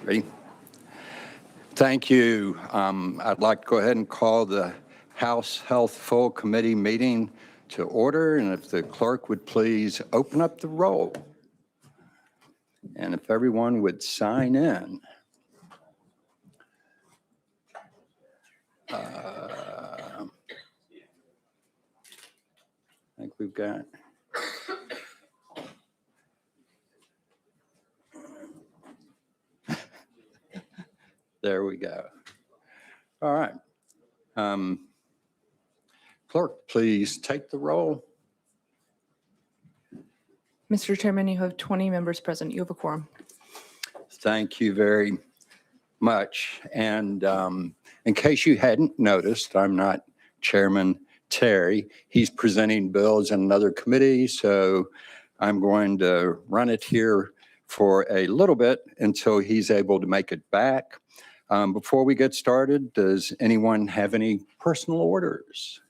Ready? Thank you. I'd like to go ahead and call the House Health Full Committee meeting to order, and if the clerk would please open up the roll. And if everyone would sign in. I think we've got. There we go. All right. Clerk, please take the roll. Mr. Chairman, you have 20 members present. You have a quorum. Thank you very much. And in case you hadn't noticed, I'm not Chairman Terry. He's presenting bills in another committee, so I'm going to run it here for a little bit until he's able to make it back. Before we get started, does anyone have any personal orders?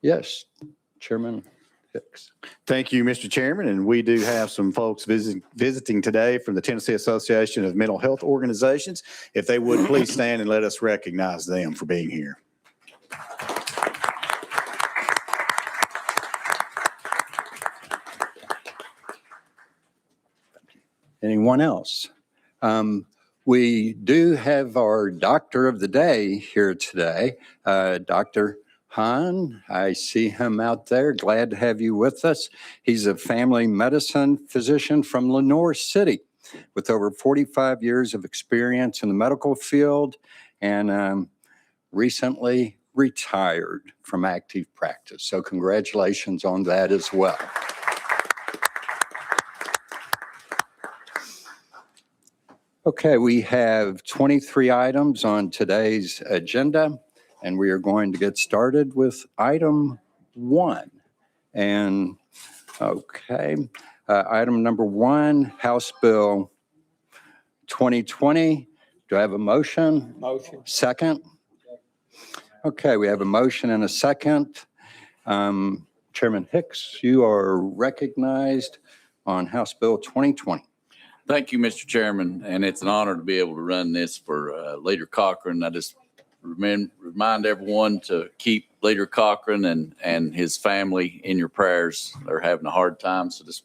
Yes, Chairman Hicks. Thank you, Mr. Chairman. And we do have some folks visiting today from the Tennessee Association of Mental Health Organizations. If they would please stand and let us recognize them for being here. Anyone else? We do have our doctor of the day here today, Dr. Hahn. I see him out there. Glad to have you with us. He's a family medicine physician from Lenoir City with over 45 years of experience in the medical field and recently retired from active practice. So congratulations on that as well. Okay, we have 23 items on today's agenda, and we are going to get started with item 1. And, okay, item number 1, House Bill 2020. Do I have a motion? Motion. Second? Okay, we have a motion and a second. Chairman Hicks, you are recognized on House Bill 2020. Thank you, Mr. Chairman, and it's an honor to be able to run this for Leader Cochran. I just remind everyone to keep Leader Cochran and his family in your prayers. They're having a hard time, so just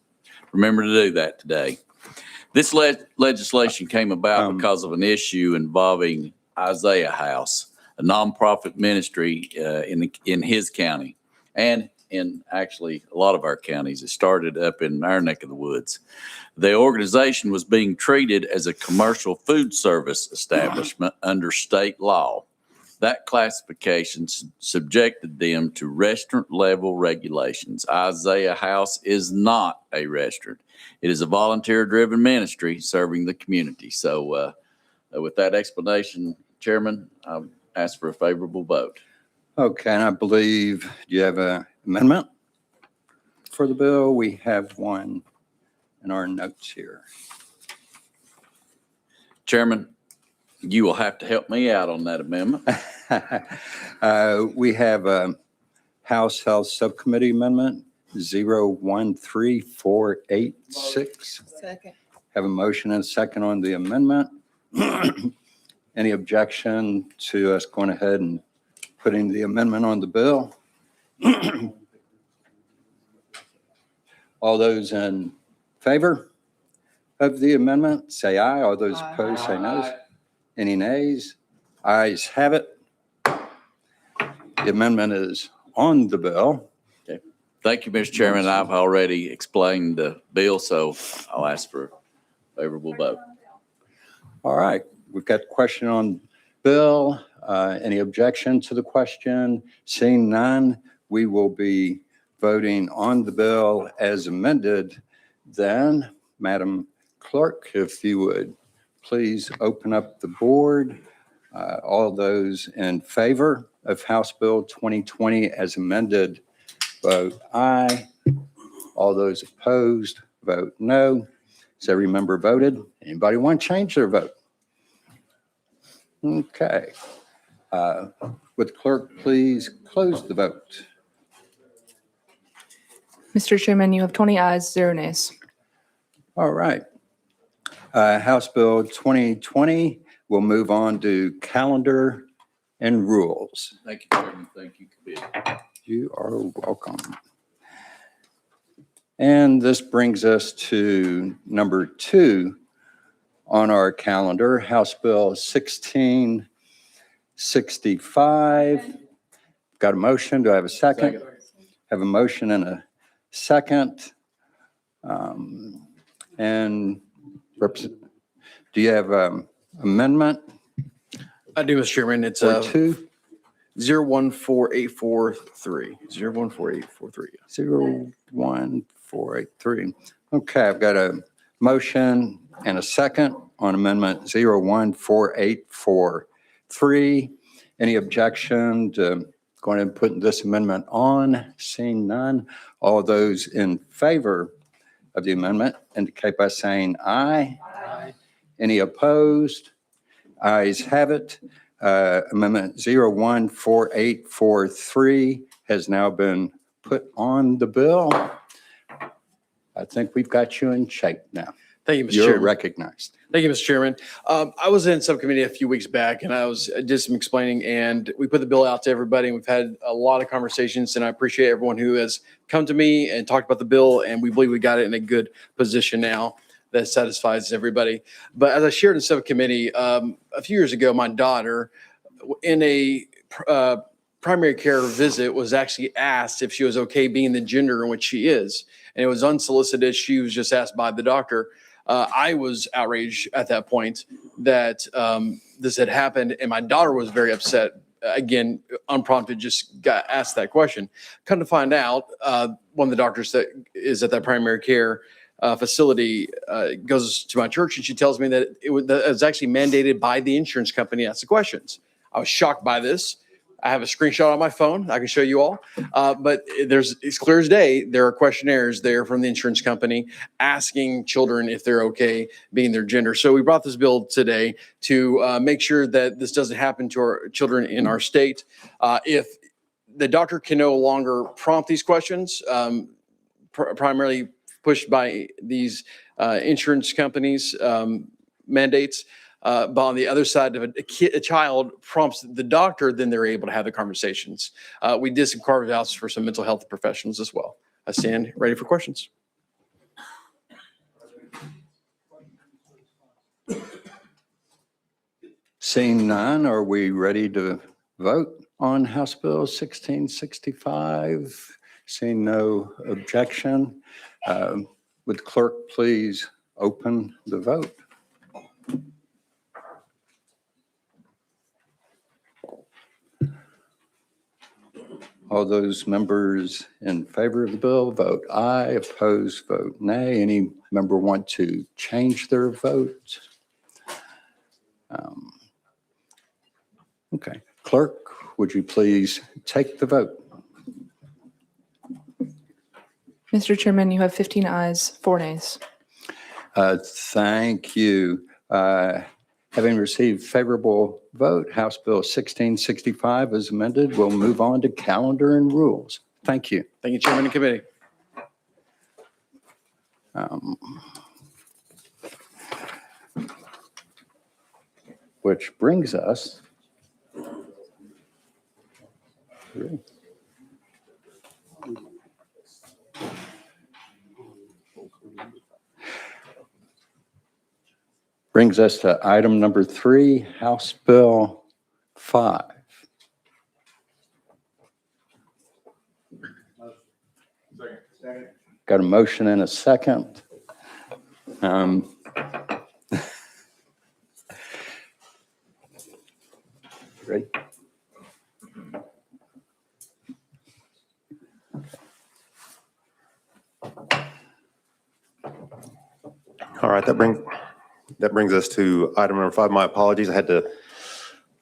remember to do that today. This legislation came about because of an issue involving Isaiah House, a nonprofit ministry in his county and in actually a lot of our counties. It started up in our neck of the woods. The organization was being treated as a commercial food service establishment under state law. That classification subjected them to restaurant level regulations. Isaiah House is not a restaurant. It is a volunteer driven ministry serving the community. So with that explanation, Chairman, I ask for a favorable vote. Okay, and I believe you have an amendment for the bill. We have one in our notes here. Chairman, you will have to help me out on that amendment. We have a House Health Subcommittee Amendment 013486. Second. Have a motion and a second on the amendment. Any objection to us going ahead and putting the amendment on the bill? All those in favor of the amendment, say aye. All those opposed, say no. Any nays? Ayes have it. The amendment is on the bill. Okay. Thank you, Mr. Chairman. I've already explained the bill, so I'll ask for a favorable vote. All right, we've got a question on bill. Any objection to the question? Seeing none, we will be voting on the bill as amended. Then, Madam Clerk, if you would please open up the board. All those in favor of House Bill 2020 as amended, vote aye. All those opposed, vote no. Has every member voted? Anybody want to change their vote? Okay. Would the clerk please close the vote? Mr. Chairman, you have 20 ayes, 0 nays. All right. House Bill 2020, we'll move on to calendar and rules. Thank you, Chairman. Thank you, committee. You are welcome. And this brings us to number 2 on our calendar, House Bill 1665. Got a motion? Do I have a second? Have a motion and a second. And do you have amendment I do, Mr. Chairman. It's or 2? 014843. 014843. 01483. Okay, I've got a motion and a second on amendment 014843. Any objection to going and putting this amendment on? Seeing none. All those in favor of the amendment indicate by saying aye. Aye. Any opposed? Ayes have it. Amendment 014843 has now been put on the bill. I think we've got you in shape now. Thank you, Mr. You're Chairman. recognized. Thank you, Mr. Chairman. I was in subcommittee a few weeks back and I was did some explaining and we put the bill out to everybody. We've had a lot of conversations and I appreciate everyone who has come to me and talked about the bill and we believe we got it in a good position now that satisfies everybody. But as I shared in subcommittee, a few years ago, my daughter in a primary care visit was actually asked if she was okay being the gender in which she is. And it was unsolicited. She was just asked by the doctor. I was outraged at that point that this had happened, and my daughter was very upset. Again, unprompted, just got asked that question. Come to find out, one of the doctors that is at that primary care facility goes to my church, and she tells me that it was actually mandated by the insurance company to ask the questions. I was shocked by this. I have a screenshot on my phone. I can show you all. But it's clear as day. There are questionnaires there from the insurance company asking children if they're okay being their gender. So we brought this bill today to make sure that this doesn't happen to our children in our state. If the doctor can no longer prompt these questions, primarily pushed by these insurance companies' mandates, but on the other side of a child prompts the doctor, then they're able to have the conversations. We did some carve outs for some mental health professionals as well. I stand ready for questions. Seeing none, are we ready to vote on House Bill 1665? Seeing no objection, would the clerk please open the vote? All those members in favor of the bill, vote aye. Opposed, vote nay. Any member want to change their vote? Okay. Clerk, would you please take the vote? Mr. Chairman, you have 15 ayes, 4 nays. Thank you. Having received favorable vote, House Bill 1665 is amended. We'll move on to calendar and rules. Thank you. Thank you, Chairman and Committee. Which brings us to item number 3, House Bill 5. Got a motion and a second. Ready? All right, that brings us to item number 5. My apologies. I had to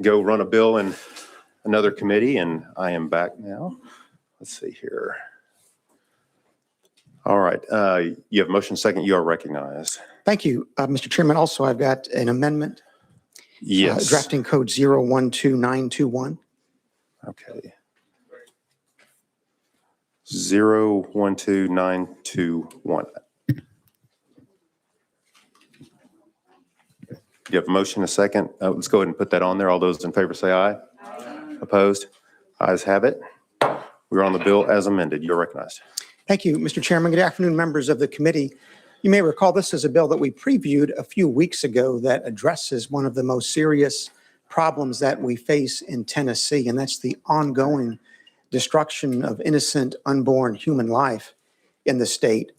go run a bill in another committee and I am back now. Let's see here. All right, you have motion second. You are recognized. Thank you, Mr. Chairman. Also, I've got an amendment. Yes. Drafting code 012921. Okay. 012921. You have a motion, a second. Let's go ahead and put that on there. All those in favor say aye. Opposed? Ayes have it. We're on the bill as amended. You're recognized. Thank you, Mr. Chairman. Good afternoon, members of the committee. You may recall this is a bill that we previewed a few weeks ago that addresses one of the most serious problems that we face in Tennessee, and that's the ongoing destruction of innocent unborn human life in the state.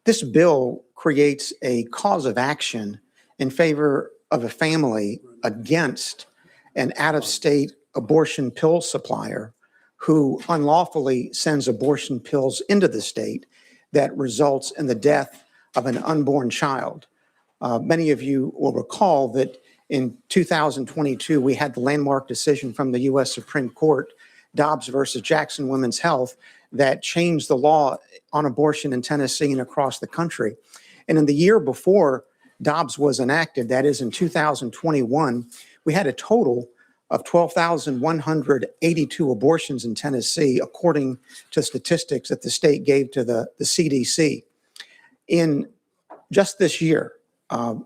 This bill creates a cause of action in favor of a family against an out-of-state abortion pill supplier who unlawfully sends abortion pills into the state that results in the death of an unborn child. Many of you will recall that in 2022, we had the landmark decision from the U.S. Supreme Court, Dobbs versus Jackson Women's Health, that changed the law on abortion in Tennessee and across the country. And in the year before Dobbs was enacted, that is in 2021, we had a total of 12,182 abortions in Tennessee, according to statistics that the state gave to the CDC. In just this year,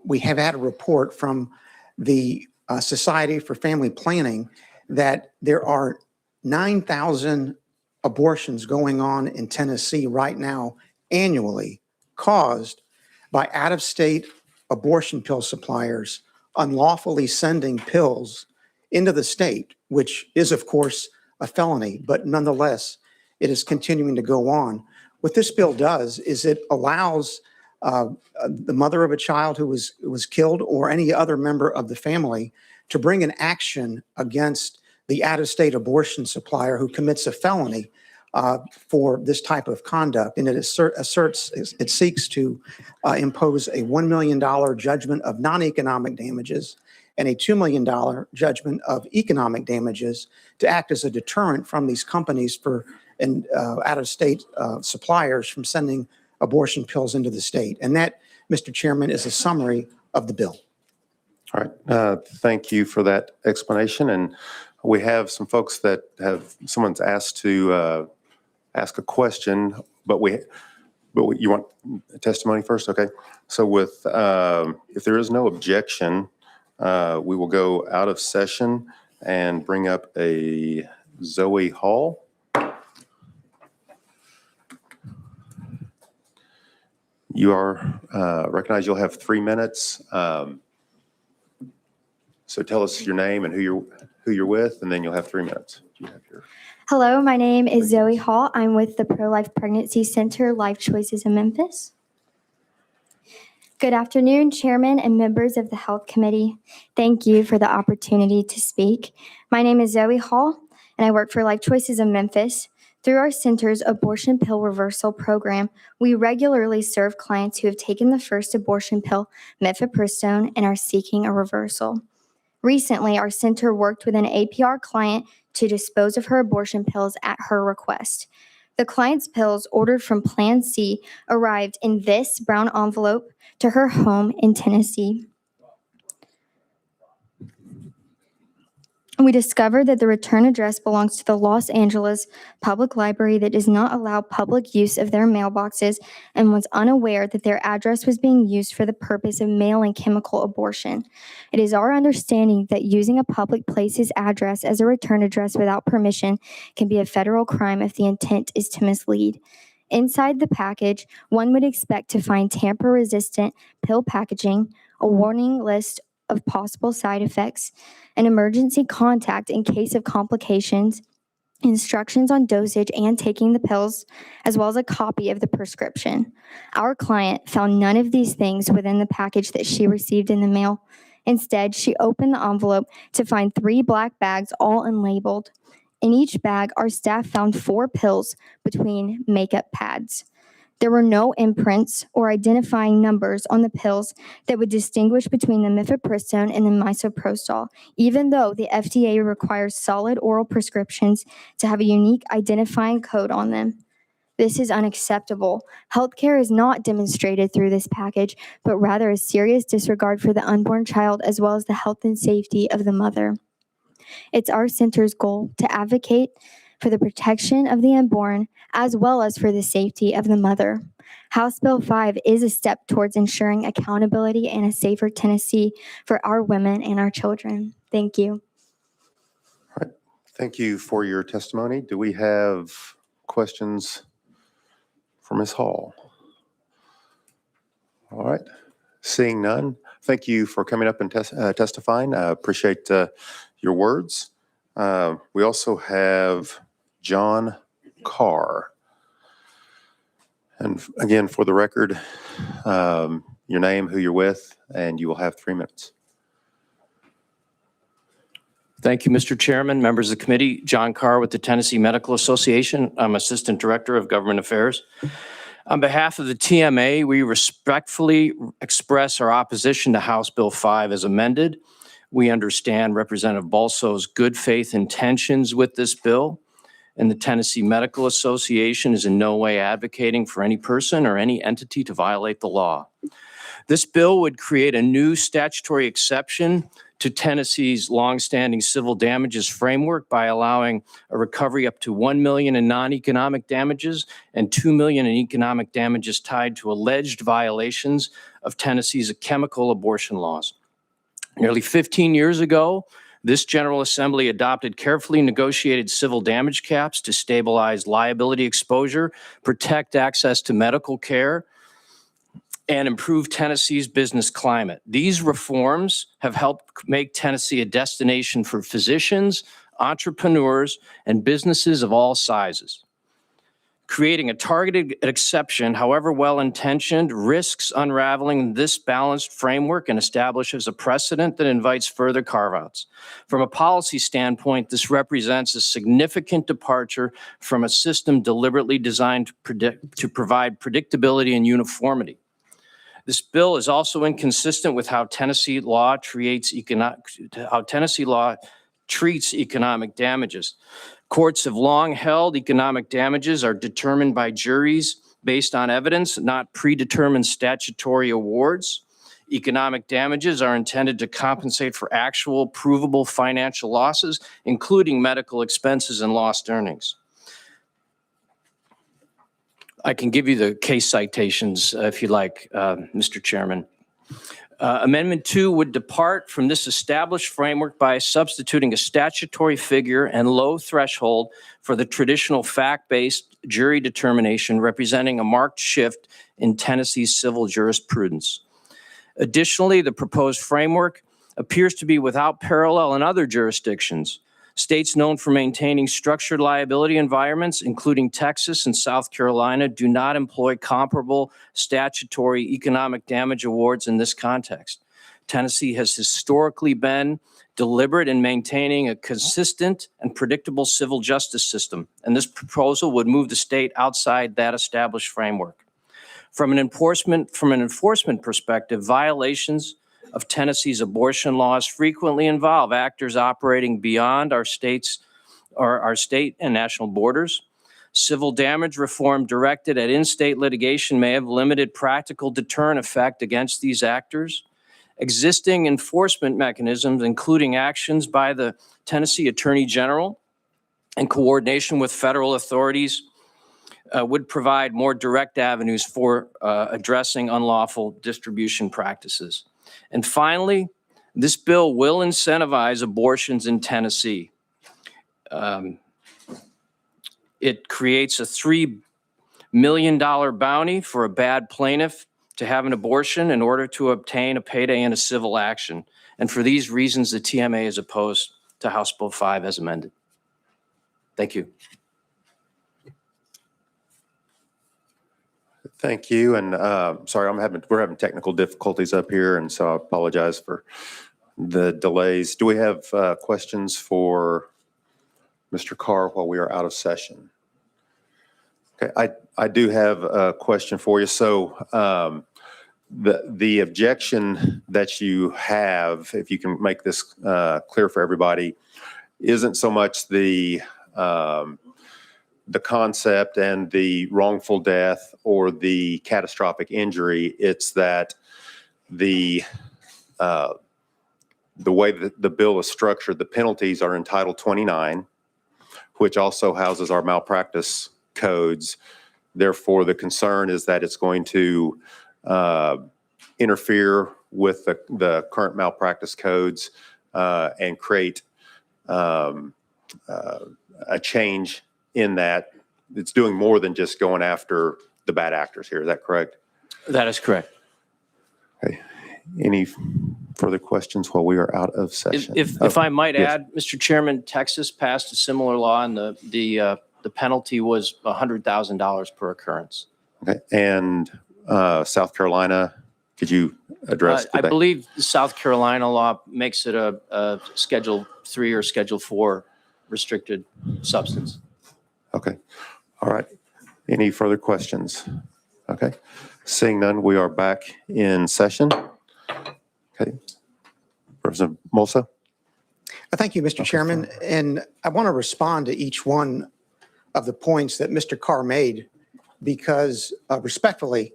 we have had a report from the Society for Family Planning that there are 9,000 abortions going on in Tennessee right now annually, caused by out-of-state abortion pill suppliers unlawfully sending pills into the state, which is, of course, a felony, but nonetheless, it is continuing to go on. What this bill does is it allows the mother of a child who was killed or any other member of the family to bring an action against the out-of-state abortion supplier who commits a felony for this type of conduct. And it seeks to impose a $1 million judgment of non-economic damages and a $2 million judgment of economic damages to act as a deterrent from these companies and out-of-state suppliers from sending abortion pills into the state. And that, Mr. Chairman, is a summary of the bill. All right. Thank you for that explanation. And we have some folks that someone's asked to ask a question, but you want testimony first? Okay. So if there is no objection, we will go out of session and bring up a Zoe Hall. You are recognized. You'll have 3 minutes. So tell us your name and who you're with, and then you'll have 3 minutes. Do you have your... Hello, my name is Zoe Hall. I'm with the Pro-Life Pregnancy Center, Life Choices in Memphis. Good afternoon, Chairman and members of the Health Committee. Thank you for the opportunity to speak. My name is Zoe Hall, and I work for Life Choices in Memphis. Through our center's abortion pill reversal program, we regularly serve clients who have taken the first abortion pill, mifepristone, and are seeking a reversal. Recently, our center worked with an APR client to dispose of her abortion pills at her request. The client's pills, ordered from Plan C, arrived in this brown envelope to her home in Tennessee. We discovered that the return address belongs to the Los Angeles Public Library that does not allow public use of their mailboxes and was unaware that their address was being used for the purpose of mailing chemical abortion. It is our understanding that using a public place's address as a return address without permission can be a federal crime if the intent is to mislead. Inside the package, one would expect to find tamper-resistant pill packaging, a warning list of possible side effects, an emergency contact in case of complications, instructions on dosage and taking the pills, as well as a copy of the prescription. Our client found none of these things within the package that she received in the mail. Instead, she opened the envelope to find 3 black bags, all unlabeled. In each bag, our staff found 4 pills between makeup pads. There were no imprints or identifying numbers on the pills that would distinguish between the mifepristone and the misoprostol, even though the FDA requires solid oral prescriptions to have a unique identifying code on them. This is unacceptable. Healthcare is not demonstrated through this package, but rather a serious disregard for the unborn child as well as the health and safety of the mother. It's our center's goal to advocate for the protection of the unborn as well as for the safety of the mother. House Bill 5 is a step towards ensuring accountability and a safer Tennessee for our women and our children. Thank you. Thank you for your testimony. Do we have questions for Ms. Hall? All right, seeing none, thank you for coming up and testifying. I appreciate your words. We also have John Carr. And again, for the record, your name, who you're with, and you will have 3 minutes. Thank you, Mr. Chairman, members of the committee. John Carr with the Tennessee Medical Association. I'm Assistant Director of Government Affairs. On behalf of the TMA, we respectfully express our opposition to House Bill 5 as amended. We understand Representative Balso's good faith intentions with this bill, and the Tennessee Medical Association is in no way advocating for any person or any entity to violate the law. This bill would create a new statutory exception to Tennessee's longstanding civil damages framework by allowing a recovery up to $1 million in non-economic damages and $2 million in economic damages tied to alleged violations of Tennessee's chemical abortion laws. Nearly 15 years ago, this General Assembly adopted carefully negotiated civil damage caps to stabilize liability exposure, protect access to medical care, and improve Tennessee's business climate. These reforms have helped make Tennessee a destination for physicians, entrepreneurs, and businesses of all sizes. Creating a targeted exception, however well-intentioned, risks unraveling this balanced framework and establishes a precedent that invites further carve-outs. From a policy standpoint, this represents a significant departure from a system deliberately designed to provide predictability and uniformity. This bill is also inconsistent with how Tennessee law treats economic damages. Courts have long held economic damages are determined by juries based on evidence, not predetermined statutory awards. Economic damages are intended to compensate for actual provable financial losses, including medical expenses and lost earnings. I can give you the case citations if you like, Mr. Chairman. Amendment 2 would depart from this established framework by substituting a statutory figure and low threshold for the traditional fact-based jury determination, representing a marked shift in Tennessee's civil jurisprudence. Additionally, the proposed framework appears to be without parallel in other jurisdictions. States known for maintaining structured liability environments, including Texas and South Carolina, do not employ comparable statutory economic damage awards in this context. Tennessee has historically been deliberate in maintaining a consistent and predictable civil justice system, and this proposal would move the state outside that established framework. From an enforcement perspective, violations of Tennessee's abortion laws frequently involve actors operating beyond our state and national borders. Civil damage reform directed at in-state litigation may have limited practical deterrent effect against these actors. Existing enforcement mechanisms, including actions by the Tennessee Attorney General in coordination with federal authorities, would provide more direct avenues for addressing unlawful distribution practices. And finally, this bill will incentivize abortions in Tennessee. It creates a $3 million bounty for a bad plaintiff to have an abortion in order to obtain a payday in a civil action. And for these reasons, the TMA is opposed to House Bill 5 as amended. Thank you. Thank you. And sorry, we're having technical difficulties up here, and so I apologize for the delays. Do we have questions for Mr. Carr while we are out of session? Okay, I do have a question for you. So the objection that you have, if you can make this clear for everybody, isn't so much the concept and the wrongful death or the catastrophic injury. It's that the way that the bill is structured, the penalties are in Title 29. which also houses our malpractice codes. Therefore, the concern is that it's going to interfere with the current malpractice codes and create a change in that. It's doing more than just going after the bad actors here. Is that correct? That is correct. Okay. Any further questions while we are out of session? If I might yes. add, Mr. Chairman, Texas passed a similar law, and the penalty was $100,000 per occurrence. Okay. And South Carolina, could you address? I believe the South Carolina law makes it a Schedule 3 or Schedule 4 restricted substance. Okay. All right. Any further questions? Okay. Seeing none, we are back in session. Okay. Representative Molso? Thank you, Mr. Chairman. And I want to respond to each one of the points that Mr. Carr made because respectfully,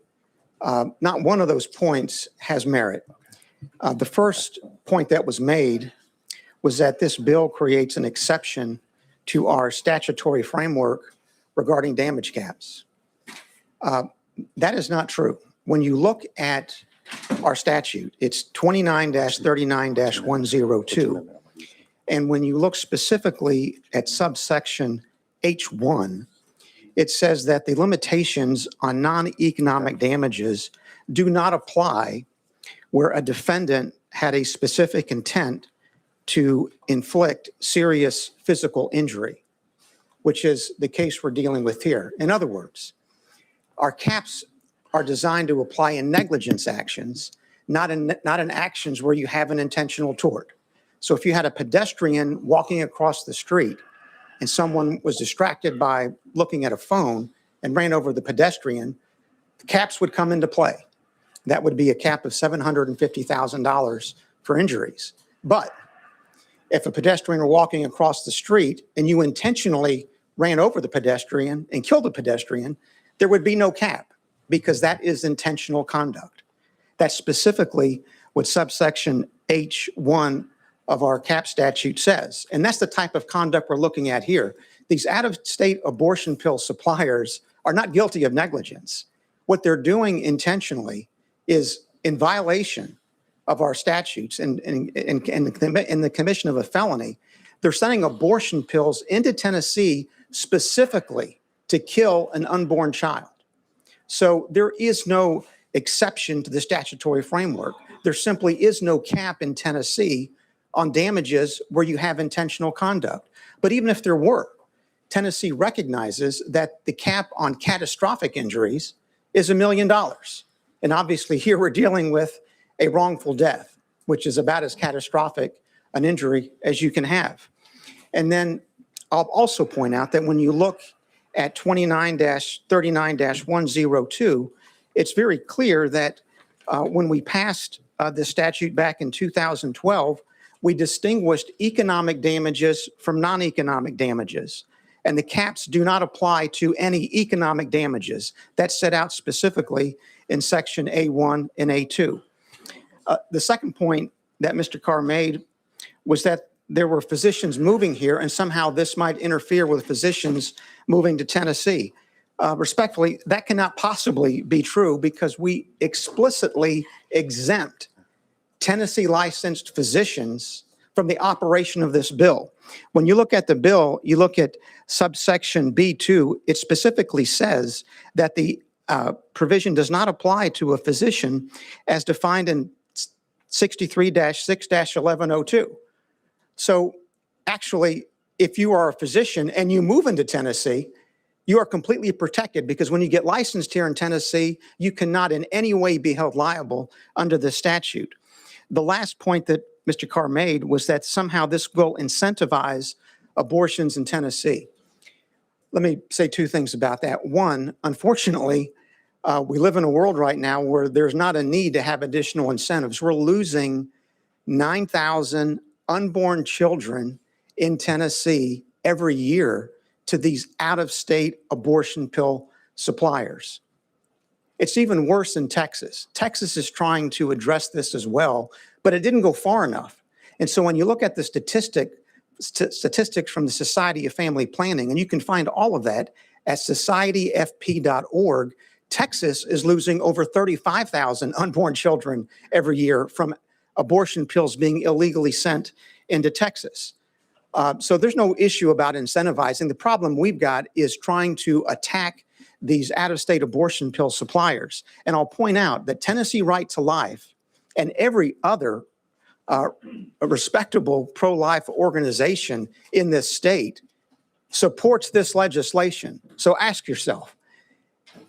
not one of those points has merit. The first point that was made was that this bill creates an exception to our statutory framework regarding damage caps. That is not true. When you look at our statute, it's 29-39-102. And when you look specifically at subsection H1, it says that the limitations on non-economic damages do not apply where a defendant had a specific intent to inflict serious physical injury, which is the case we're dealing with here. In other words, our caps are designed to apply in negligence actions, not in actions where you have an intentional tort. So if you had a pedestrian walking across the street and someone was distracted by looking at a phone and ran over the pedestrian, the caps would come into play. That would be a cap of $750,000 for injuries. But if a pedestrian were walking across the street and you intentionally ran over the pedestrian and killed the pedestrian, there would be no cap because that is intentional conduct. That's specifically what subsection H1 of our cap statute says. And that's the type of conduct we're looking at here. These out-of-state abortion pill suppliers are not guilty of negligence. What they're doing intentionally is in violation of our statutes and the commission of a felony. They're sending abortion pills into Tennessee specifically to kill an unborn child. So there is no exception to the statutory framework. There simply is no cap in Tennessee on damages where you have intentional conduct. But even if there were, Tennessee recognizes that the cap on catastrophic injuries is $1 million. And obviously here we're dealing with a wrongful death, which is about as catastrophic an injury as you can have. And then I'll also point out that when you look at 29-39-102, it's very clear that when we passed the statute back in 2012, we distinguished economic damages from non-economic damages. And the caps do not apply to any economic damages. That's set out specifically in section A1 and A2. The second point that Mr. Carr made was that there were physicians moving here and somehow this might interfere with physicians moving to Tennessee. Respectfully, that cannot possibly be true because we explicitly exempt Tennessee licensed physicians from the operation of this bill. When you look at the bill, you look at subsection B2, it specifically says that the provision does not apply to a physician as defined in 63-6-1102. So actually, if you are a physician and you move into Tennessee, you are completely protected because when you get licensed here in Tennessee, you cannot in any way be held liable under the statute. The last point that Mr. Carr made was that somehow this will incentivize abortions in Tennessee. Let me say two things about that. One, unfortunately, we live in a world right now where there's not a need to have additional incentives. We're losing 9,000 unborn children in Tennessee every year to these out-of-state abortion pill suppliers. It's even worse in Texas. Texas is trying to address this as well, but it didn't go far enough. And so when you look at the statistic statistics from the Society of Family Planning, and you can find all of that at societyfp.org. Texas is losing over 35,000 unborn children every year from abortion pills being illegally sent into Texas. So there's no issue about incentivizing. The problem we've got is trying to attack these out-of-state abortion pill suppliers. And I'll point out that Tennessee Right to Life and every other a respectable pro-life organization in this state supports this legislation. So ask yourself,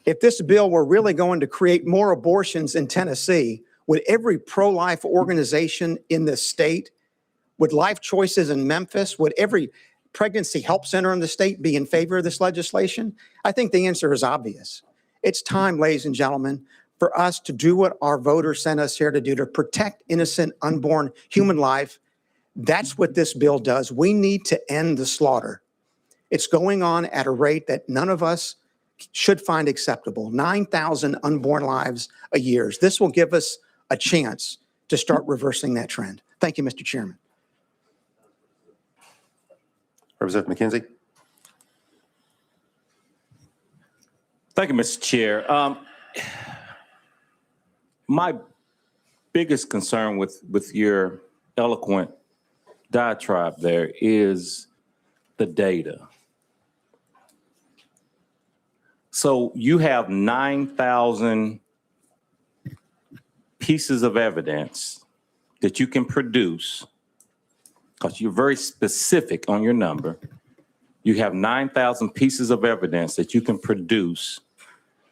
if this bill were really going to create more abortions in Tennessee, would every pro-life organization in this state, would Life Choices in Memphis, would every pregnancy help center in the state be in favor of this legislation? I think the answer is obvious. It's time, ladies and gentlemen, for us to do what our voters sent us here to do, to protect innocent unborn human life. That's what this bill does. We need to end the slaughter. It's going on at a rate that none of us should find acceptable. 9,000 unborn lives a year. This will give us a chance to start reversing that trend. Thank you, Mr. Chairman. Representative McKenzie. Thank you, Mr. Chair. My biggest concern with your eloquent diatribe there is the data. So you have 9,000 pieces of evidence that you can produce, because you're very specific on your number. You have 9,000 pieces of evidence that you can produce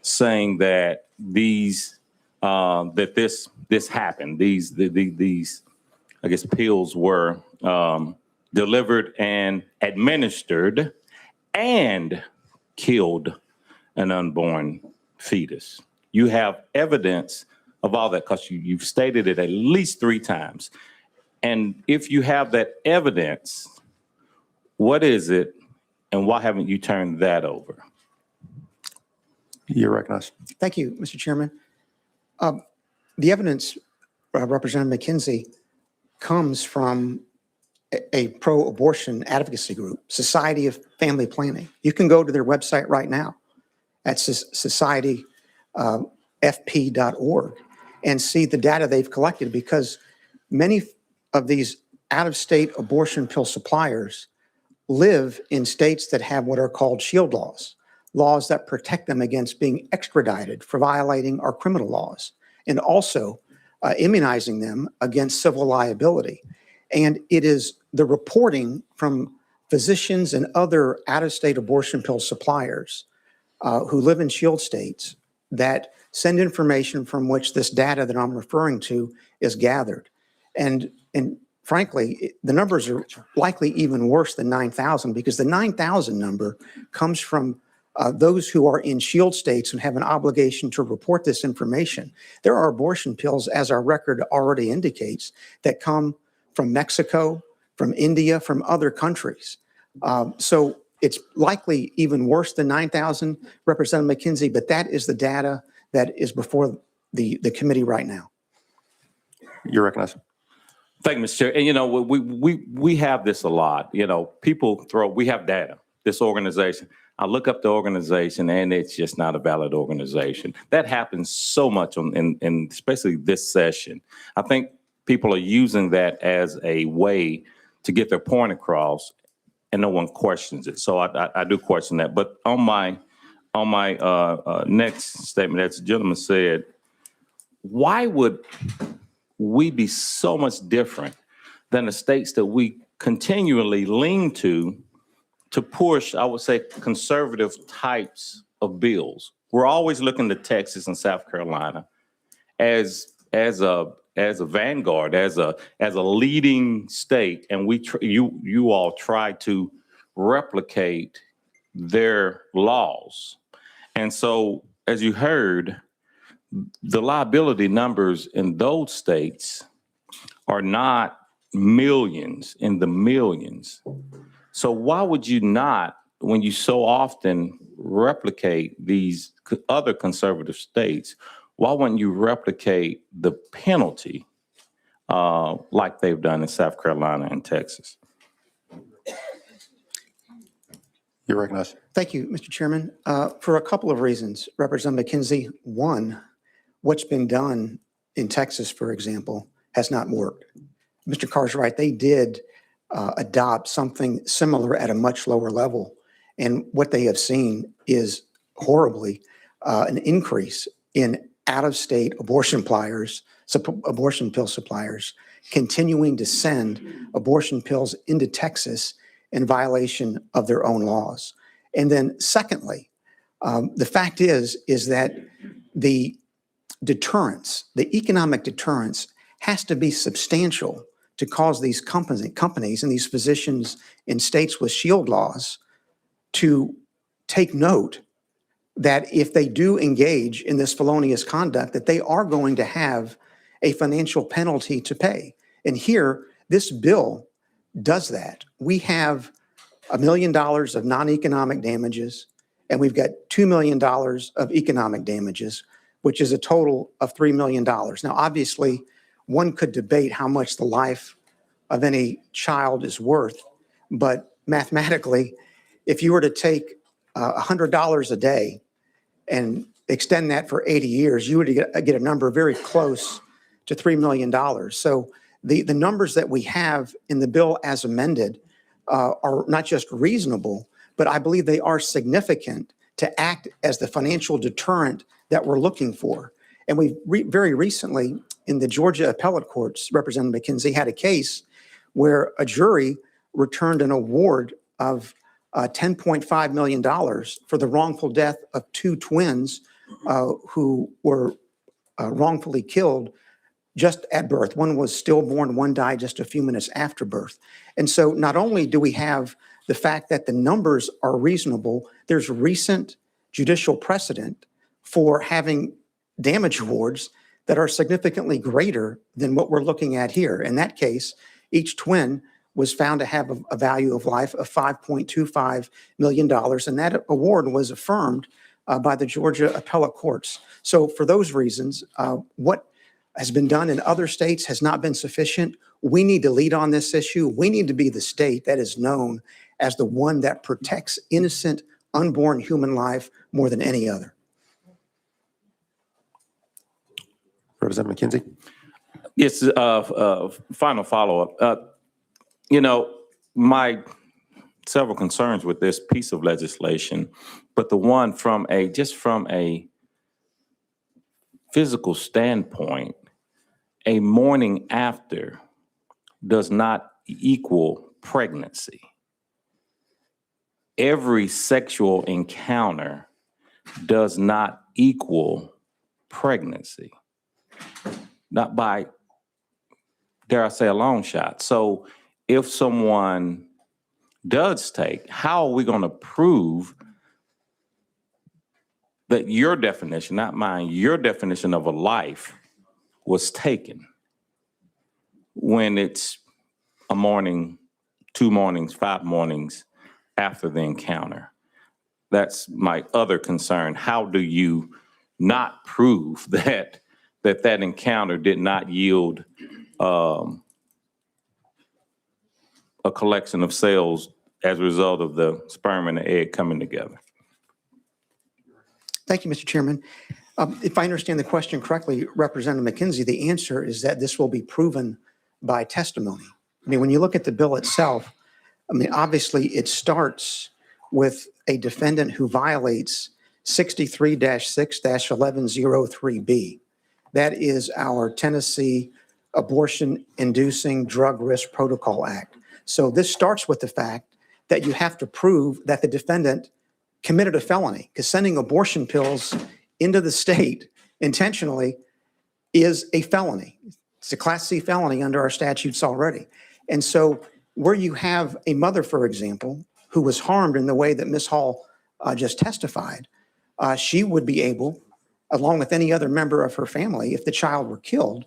saying that this happened. These I guess pills were delivered and administered and killed an unborn fetus. You have evidence of all that because you've stated it at least 3 times. And if you have that evidence, what is it and why haven't you turned that over? You're recognized. Thank you, Mr. Chairman. The evidence, Representative McKenzie, comes from a pro-abortion advocacy group, Society of Family Planning. You can go to their website right now at societyfp.org and see the data they've collected, because many of these out-of-state abortion pill suppliers live in states that have what are called shield laws, laws that protect them against being extradited for violating our criminal laws, and also immunizing them against civil liability. And it is the reporting from physicians and other out-of-state abortion pill suppliers who live in shield states that send information from which this data that I'm referring to is gathered. And frankly, the numbers are likely even worse than 9,000, because the 9,000 number comes from those who are in shield states and have an obligation to report this information. There are abortion pills, as our record already indicates, that come from Mexico, from India, from other countries. So it's likely even worse than 9,000, Representative McKenzie, but that is the data that is before the committee right now. You're recognized. Thank you, Mr. Chair. And we have this a lot. We have data, this organization. I look up the organization and it's just not a valid organization. That happens so much in especially this session. I think people are using that as a way to get their point across, and no one questions it. So I do question that. But on my next statement, as the gentleman said, why would we be so much different than the states that we continually lean to push, I would say, conservative types of bills? We're always looking to Texas and South Carolina as a vanguard, as a leading state, and you all try to replicate their laws. And so, as you heard, the liability numbers in those states are not millions, in the millions. So why would you not, when you so often replicate these other conservative states, why wouldn't you replicate the penalty like they've done in South Carolina and Texas? You're recognized. Thank you, Mr. Chairman. For a couple of reasons, Representative McKenzie, one, what's been done in Texas, for example, has not worked. Mr. Carr's right. They did adopt something similar at a much lower level. And what they have seen is horribly an increase in out-of-state abortion pill suppliers continuing to send abortion pills into Texas in violation of their own laws. And then secondly, the fact is that the deterrence, the economic deterrence has to be substantial to cause these companies and these physicians in states with shield laws to take note that if they do engage in this felonious conduct, that they are going to have a financial penalty to pay. And here, this bill does that. We have $1 million of non-economic damages, and we've got $2 million of economic damages, which is a total of $3 million. Now, obviously, one could debate how much the life of any child is worth, but mathematically, if you were to take $100 a day and extend that for 80 years, you would get a number very close to $3 million. So the numbers that we have in the bill as amended are not just reasonable, but I believe they are significant to act as the financial deterrent that we're looking for. And we very recently in the Georgia appellate courts, Representative McKenzie had a case where a jury returned an award of $10.5 million for the wrongful death of two twins who were wrongfully killed just at birth. One was stillborn, one died just a few minutes after birth. And so not only do we have the fact that the numbers are reasonable, there's recent judicial precedent for having damage awards that are significantly greater than what we're looking at here. In that case, each twin was found to have a value of life of $5.25 million, and that award was affirmed by the Georgia appellate courts. So for those reasons, what has been done in other states has not been sufficient. We need to lead on this issue. We need to be the state that is known as the one that protects innocent, unborn human life more than any other. Representative McKenzie. Yes, final follow-up. My several concerns with this piece of legislation, but the one from a physical standpoint, a morning after does not equal pregnancy. Every sexual encounter does not equal pregnancy. Not by, dare I say, a long shot. So if someone does take, how are we going to prove that your definition, not mine, your definition of a life was taken when it's a morning, 2 mornings, 5 mornings after the encounter? That's my other concern. How do you not prove that encounter did not yield a collection of cells as a result of the sperm and the egg coming together? Thank you, Mr. Chairman. If I understand the question correctly, Representative McKenzie, the answer is that this will be proven by testimony. I mean, when you look at the bill itself, I mean, obviously it starts with a defendant who violates 63-6-1103B. That is our Tennessee Abortion-Inducing Drug Risk Protocol Act. So this starts with the fact that you have to prove that the defendant committed a felony, because sending abortion pills into the state intentionally is a felony. It's a Class C felony under our statutes already. And so where you have a mother, for example, who was harmed in the way that Ms. Hall just testified, she would be able, along with any other member of her family, if the child were killed,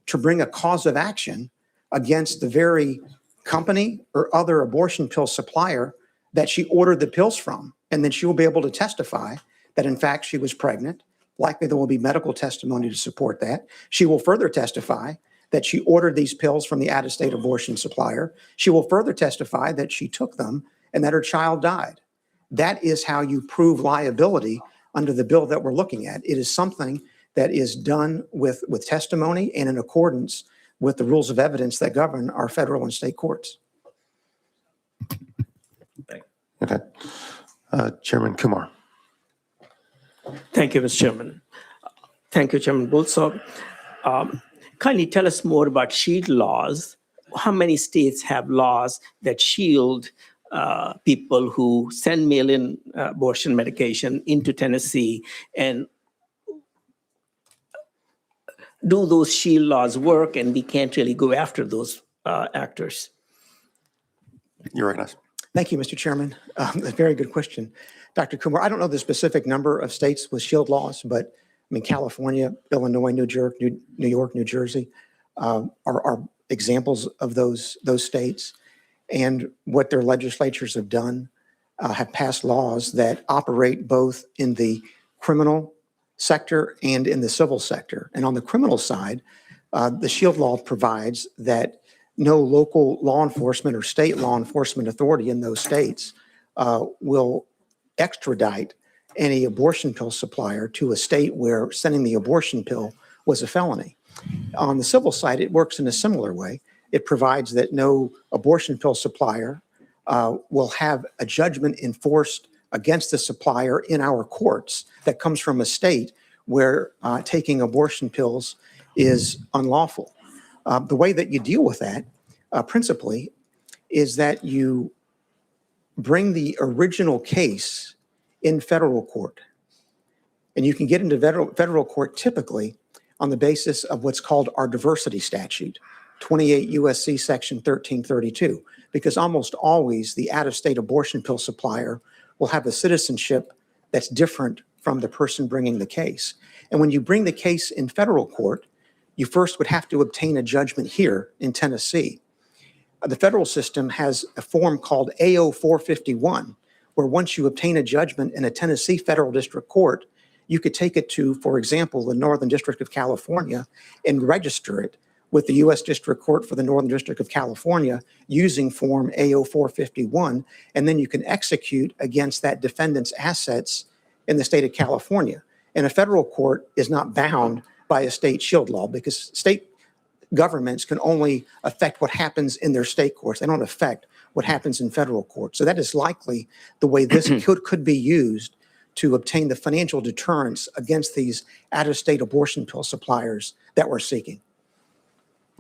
to bring a cause of action against the very company or other abortion pill supplier that she ordered the pills from. And then she will be able to testify that, in fact, she was pregnant. Likely there will be medical testimony to support that. She will further testify that she ordered these pills from the out-of-state abortion supplier. She will further testify that she took them and that her child died. that is how you prove liability under the bill that we're looking at. It is something that is done with testimony and in accordance with the rules of evidence that govern our federal and state courts. Okay. Chairman Kumar. Thank you, Mr. Chairman. Thank you, Chairman Bowles. So, kindly tell us more about shield laws. How many states have laws that shield people who send mail-in abortion medication into Tennessee? And do those shield laws work, and we can't really go after those actors? You're recognized. Thank you, Mr. Chairman. A very good question. Dr. Kumar, I don't know the specific number of states with shield laws, but I mean, California, Illinois, New York, New Jersey are examples of those states. And what their legislatures have done, have passed laws that operate both in the criminal sector and in the civil sector. And on the criminal side, the shield law provides that no local law enforcement or state law enforcement authority in those states will extradite any abortion pill supplier to a state where sending the abortion pill was a felony. On the civil side, it works in a similar way. It provides that no abortion pill supplier will have a judgment enforced against the supplier in our courts that comes from a state where taking abortion pills is unlawful. The way that you deal with that principally is that you bring the original case in federal court. And you can get into federal court typically on the basis of what's called our diversity statute, 28 USC section 1332, because almost always the out-of-state abortion pill supplier will have a citizenship that's different from the person bringing the case. And when you bring the case in federal court, you first would have to obtain a judgment here in Tennessee. The federal system has a form called AO 451, where once you obtain a judgment in a Tennessee federal district court, you could take it to, for example, the Northern District of California and register it with the U.S. District Court for the Northern District of California using form AO 451, and then you can execute against that defendant's assets in the state of California. And a federal court is not bound by a state shield law because state governments can only affect what happens in their state courts. They don't affect what happens in federal court. So that is likely the way this could be used to obtain the financial deterrence against these out-of-state abortion pill suppliers that we're seeking.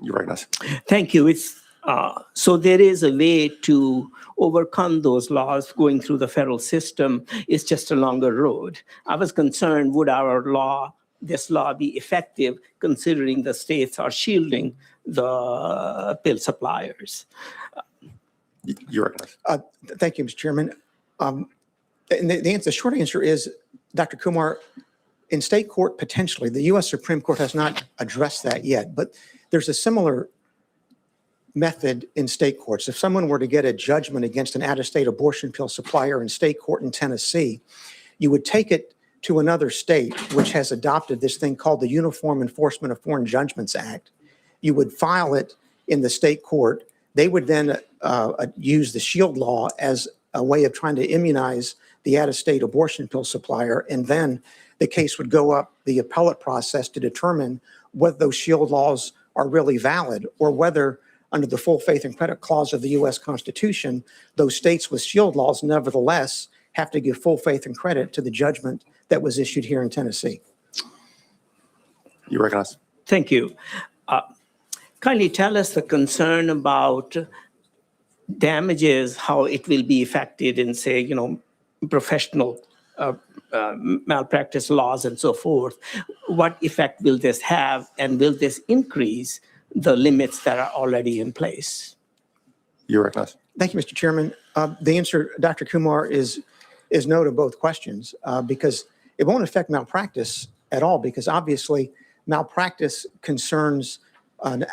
You're recognized. Thank you. So there is a way to overcome those laws going through the federal system. It's just a longer road. I was concerned, would this law be effective considering the states are shielding the pill suppliers? You're recognized. Thank you, Mr. Chairman. And the short answer is, Dr. Kumar, in state court, potentially, the U.S. Supreme Court has not addressed that yet, but there's a similar method in state courts. If someone were to get a judgment against an out-of-state abortion pill supplier in state court in Tennessee, you would take it to another state which has adopted this thing called the Uniform Enforcement of Foreign Judgments Act. You would file it in the state court. They would then use the shield law as a way of trying to immunize the out-of-state abortion pill supplier, and then the case would go up the appellate process to determine whether those shield laws are really valid or whether, under the full faith and credit clause of the U.S. Constitution, those states with shield laws nevertheless have to give full faith and credit to the judgment that was issued here in Tennessee. You recognize. Thank you. Kindly tell us the concern about damages, how it will be affected in, say, professional malpractice laws and so forth. What effect will this have, and will this increase the limits that are already in place? You recognize. Thank you, Mr. Chairman. The answer, Dr. Kumar, is no to both questions because it won't affect malpractice at all, because obviously malpractice concerns an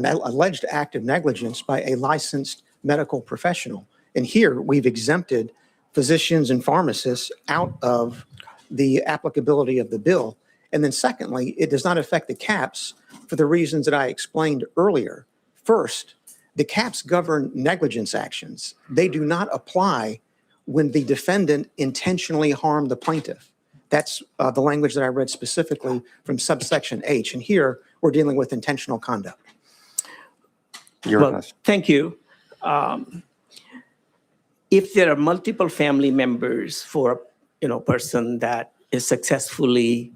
alleged act of negligence by a licensed medical professional. And here we've exempted physicians and pharmacists out of the applicability of the bill. And then secondly, it does not affect the caps for the reasons that I explained earlier. First, the caps govern negligence actions. They do not apply when the defendant intentionally harmed the plaintiff. That's the language that I read specifically from subsection H. And here, we're dealing with intentional conduct. You're Well, recognized. thank you. If there are multiple family members for, person that is successfully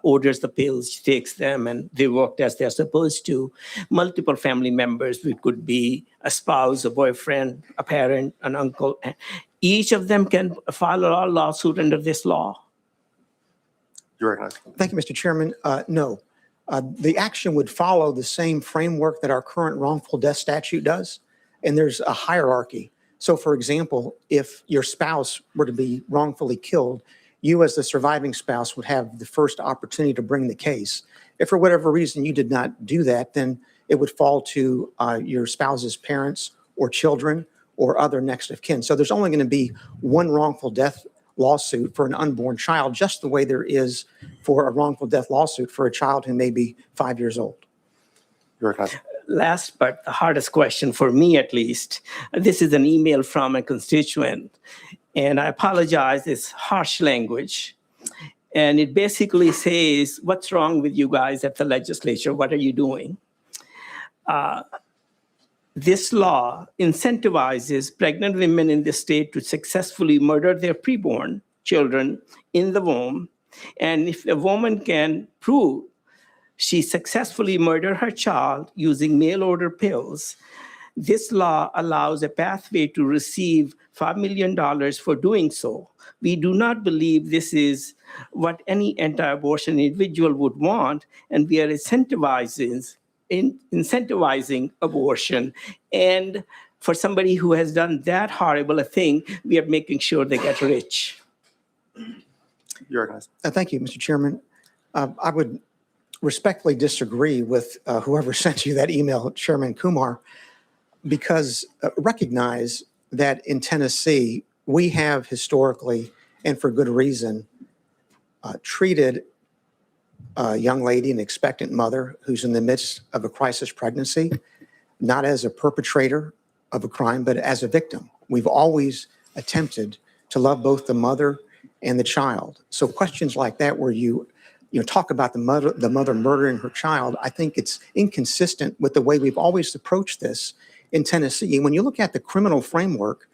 orders the pills, takes them, and they worked as they're supposed to, multiple family members, it could be a spouse, a boyfriend, a parent, an uncle, each of them can file a lawsuit under this law. You're recognized. Thank you, Mr. Chairman. No. The action would follow the same framework that our current wrongful death statute does, and there's a hierarchy. So, for example, if your spouse were to be wrongfully killed, you as the surviving spouse would have the first opportunity to bring the case. If for whatever reason you did not do that, then it would fall to your spouse's parents or children or other next of kin. So there's only going to be one wrongful death lawsuit for an unborn child, just the way there is for a wrongful death lawsuit for a child who may be 5 years old. You're recognized. Last but the hardest question for me, at least, this is an email from a constituent, and I apologize, it's harsh language. And it basically says, what's wrong with you guys at the legislature? What are you doing? This law incentivizes pregnant women in the state to successfully murder their preborn children in the womb. And if a woman can prove she successfully murdered her child using mail order pills, this law allows a pathway to receive $5 million for doing so. We do not believe this is what any anti-abortion individual would want, and we are incentivizing abortion. And for somebody who has done that horrible a thing, we are making sure they get rich. You're recognized. Thank you, Mr. Chairman. I would respectfully disagree with whoever sent you that email, Chairman Kumar, because recognize that in Tennessee, we have historically, and for good reason, treated a young lady, an expectant mother who's in the midst of a crisis pregnancy, not as a perpetrator of a crime, but as a victim. We've always attempted to love both the mother and the child. So questions like that, where you talk about the mother murdering her child, I think it's inconsistent with the way we've always approached this in Tennessee. And when you look at the criminal framework,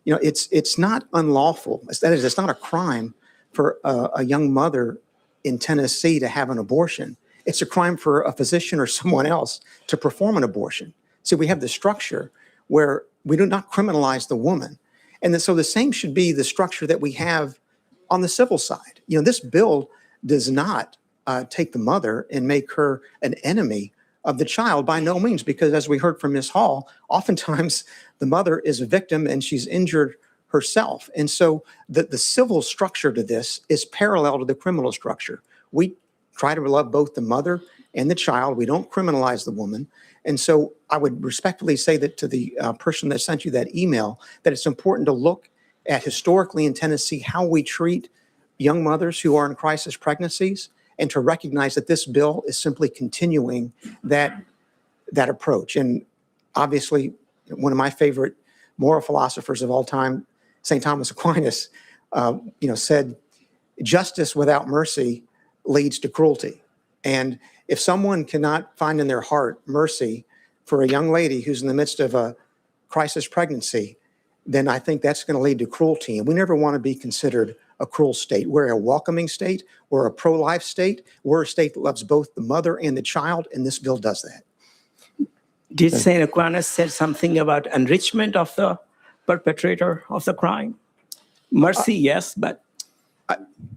it's not unlawful. That is, it's not a crime for a young mother in Tennessee to have an abortion. It's a crime for a physician or someone else to perform an abortion. So we have the structure where we do not criminalize the woman. And then, so the same should be the structure that we have on the civil side. This bill does not take the mother and make her an enemy of the child, by no means, because as we heard from Ms. Hall, oftentimes the mother is a victim and she's injured herself. And so the civil structure to this is parallel to the criminal structure. We try to love both the mother and the child. We don't criminalize the woman. And so I would respectfully say that to the person that sent you that email, that it's important to look at historically in Tennessee how we treat young mothers who are in crisis pregnancies, and to recognize that this bill is simply continuing that approach. And obviously, one of my favorite moral philosophers of all time, St. Thomas Aquinas, said, justice without mercy leads to cruelty. And if someone cannot find in their heart mercy for a young lady who's in the midst of a crisis pregnancy, then I think that's going to lead to cruelty. And we never want to be considered a cruel state. We're a welcoming state. We're a pro-life state. We're a state that loves both the mother and the child, and this bill does that. Did St. Aquinas say something about enrichment of the perpetrator of the crime? Mercy, yes, but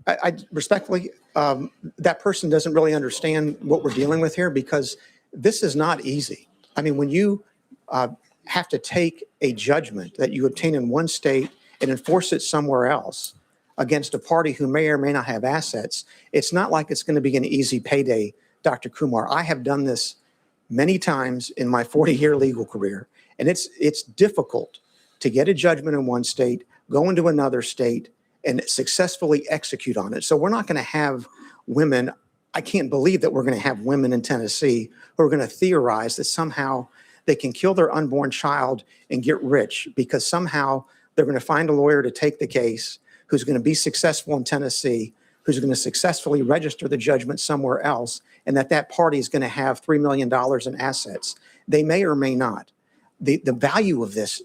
I respectfully, that person doesn't really understand what we're dealing with here, because this is not easy. I mean, when you have to take a judgment that you obtain in one state and enforce it somewhere else against a party who may or may not have assets, it's not like it's going to be an easy payday, Dr. Kumar. I have done this many times in my 40-year legal career, and it's difficult to get a judgment in one state, go into another state, and successfully execute on it. So we're not going to have women, I can't believe that we're going to have women in Tennessee who are going to theorize that somehow they can kill their unborn child and get rich because somehow They're going to find a lawyer to take the case who's going to be successful in Tennessee, who's going to successfully register the judgment somewhere else, and that party is going to have $3 million in assets. They may or may not. The value of this,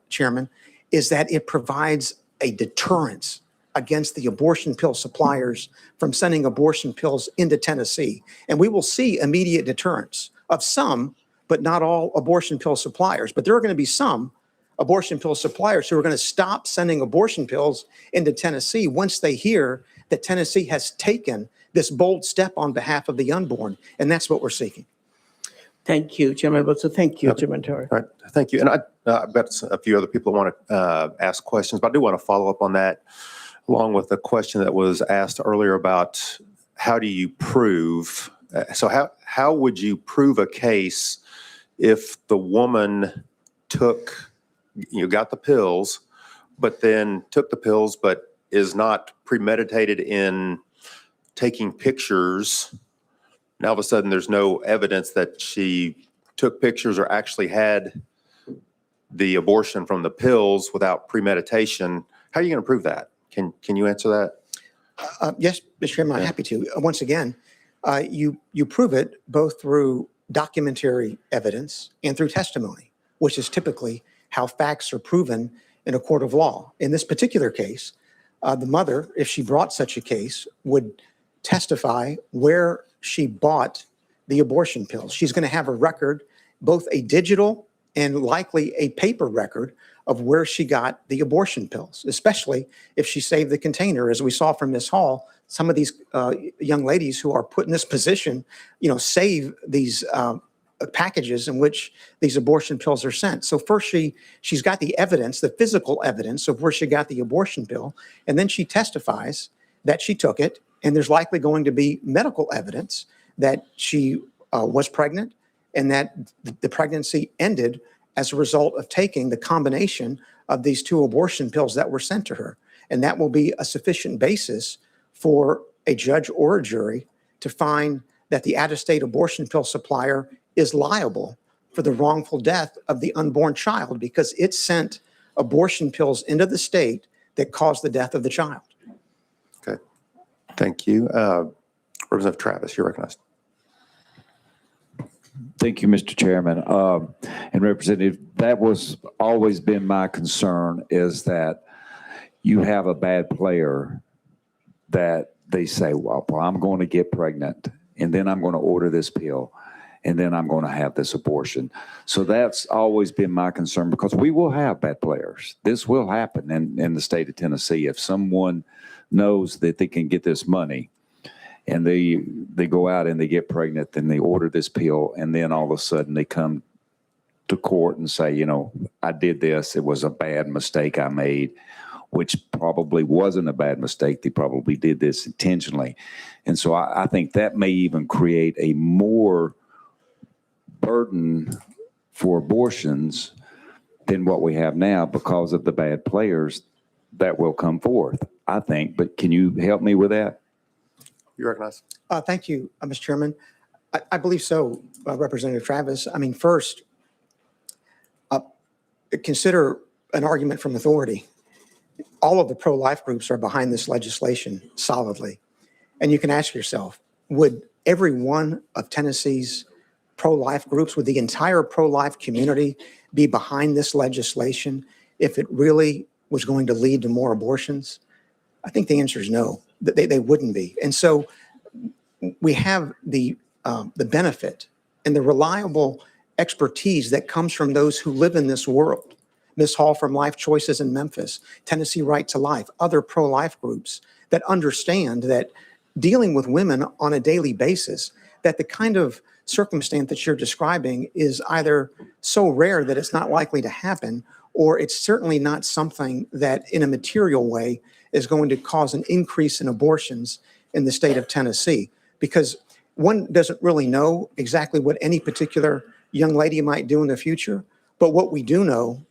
Chairman, is that it provides a deterrence against the abortion pill suppliers from sending abortion pills into Tennessee. And we will see immediate deterrence of some, but not all abortion pill suppliers. But there are going to be some abortion pill suppliers who are going to stop sending abortion pills into Tennessee once they hear that Tennessee has taken this bold step on behalf of the unborn. And that's what we're seeking. Thank you, Chairman Butler. Thank you, Chairman Torrey. All right, thank you. And I've got a few other people who want to ask questions, but I do want to follow up on that, along with the question that was asked earlier about how do you prove, so how would you prove a case if the woman got the pills, but then took the pills, but is not premeditated in taking pictures? Now, all of a sudden, there's no evidence that she took pictures or actually had the abortion from the pills without premeditation. How are you going to prove that? Can you answer that? Yes, Mr. Chairman, I'm happy to. Once again, you prove it both through documentary evidence and through testimony, which is typically how facts are proven in a court of law. In this particular case, the mother, if she brought such a case, would testify where she bought the abortion pills. She's going to have a record, both a digital and likely a paper record of where she got the abortion pills, especially if she saved the container. As we saw from Ms. Hall, some of these young ladies who are put in this position, save these packages in which these abortion pills are sent. So first she's got the evidence, the physical evidence of where she got the abortion pill, and then she testifies that she took it, and there's likely going to be medical evidence that she was pregnant and that the pregnancy ended as a result of taking the combination of these two abortion pills that were sent to her. And that will be a sufficient basis for a judge or a jury to find that the out-of-state abortion pill supplier is liable for the wrongful death of the unborn child because it sent abortion pills into the state that caused the death of the child. Okay, thank you. Representative Travis, you're recognized. Thank you, Mr. Chairman. And Representative, that was always been my concern, is that you have a bad player that they say, well, I'm going to get pregnant, and then I'm going to order this pill, and then I'm going to have this abortion. So that's always been my concern, because we will have bad players. This will happen in the state of Tennessee. If someone knows that they can get this money, and they go out and they get pregnant, then they order this pill, and then all of a sudden they come to court and say, I did this. It was a bad mistake I made, which probably wasn't a bad mistake. They probably did this intentionally. And so I think that may even create a more burden for abortions than what we have now because of the bad players that will come forth, I think. But can you help me with that? You recognize. Thank you, Mr. Chairman. I believe so, Representative Travis. I mean, first, consider an argument from authority. All of the pro-life groups are behind this legislation solidly. And you can ask yourself, would every one of Tennessee's pro-life groups, would the entire pro-life community be behind this legislation if it really was going to lead to more abortions? I think the answer is no. They wouldn't be. And so we have the benefit and the reliable expertise that comes from those who live in this world. Ms. Hall from Life Choices in Memphis, Tennessee Right to Life, other pro-life groups that understand that dealing with women on a daily basis, that the kind of circumstance that you're describing is either so rare that it's not likely to happen, or it's certainly not something that in a material way is going to cause an increase in abortions in the state of Tennessee, because one doesn't really know exactly what any particular young lady might do in the future. But what we do know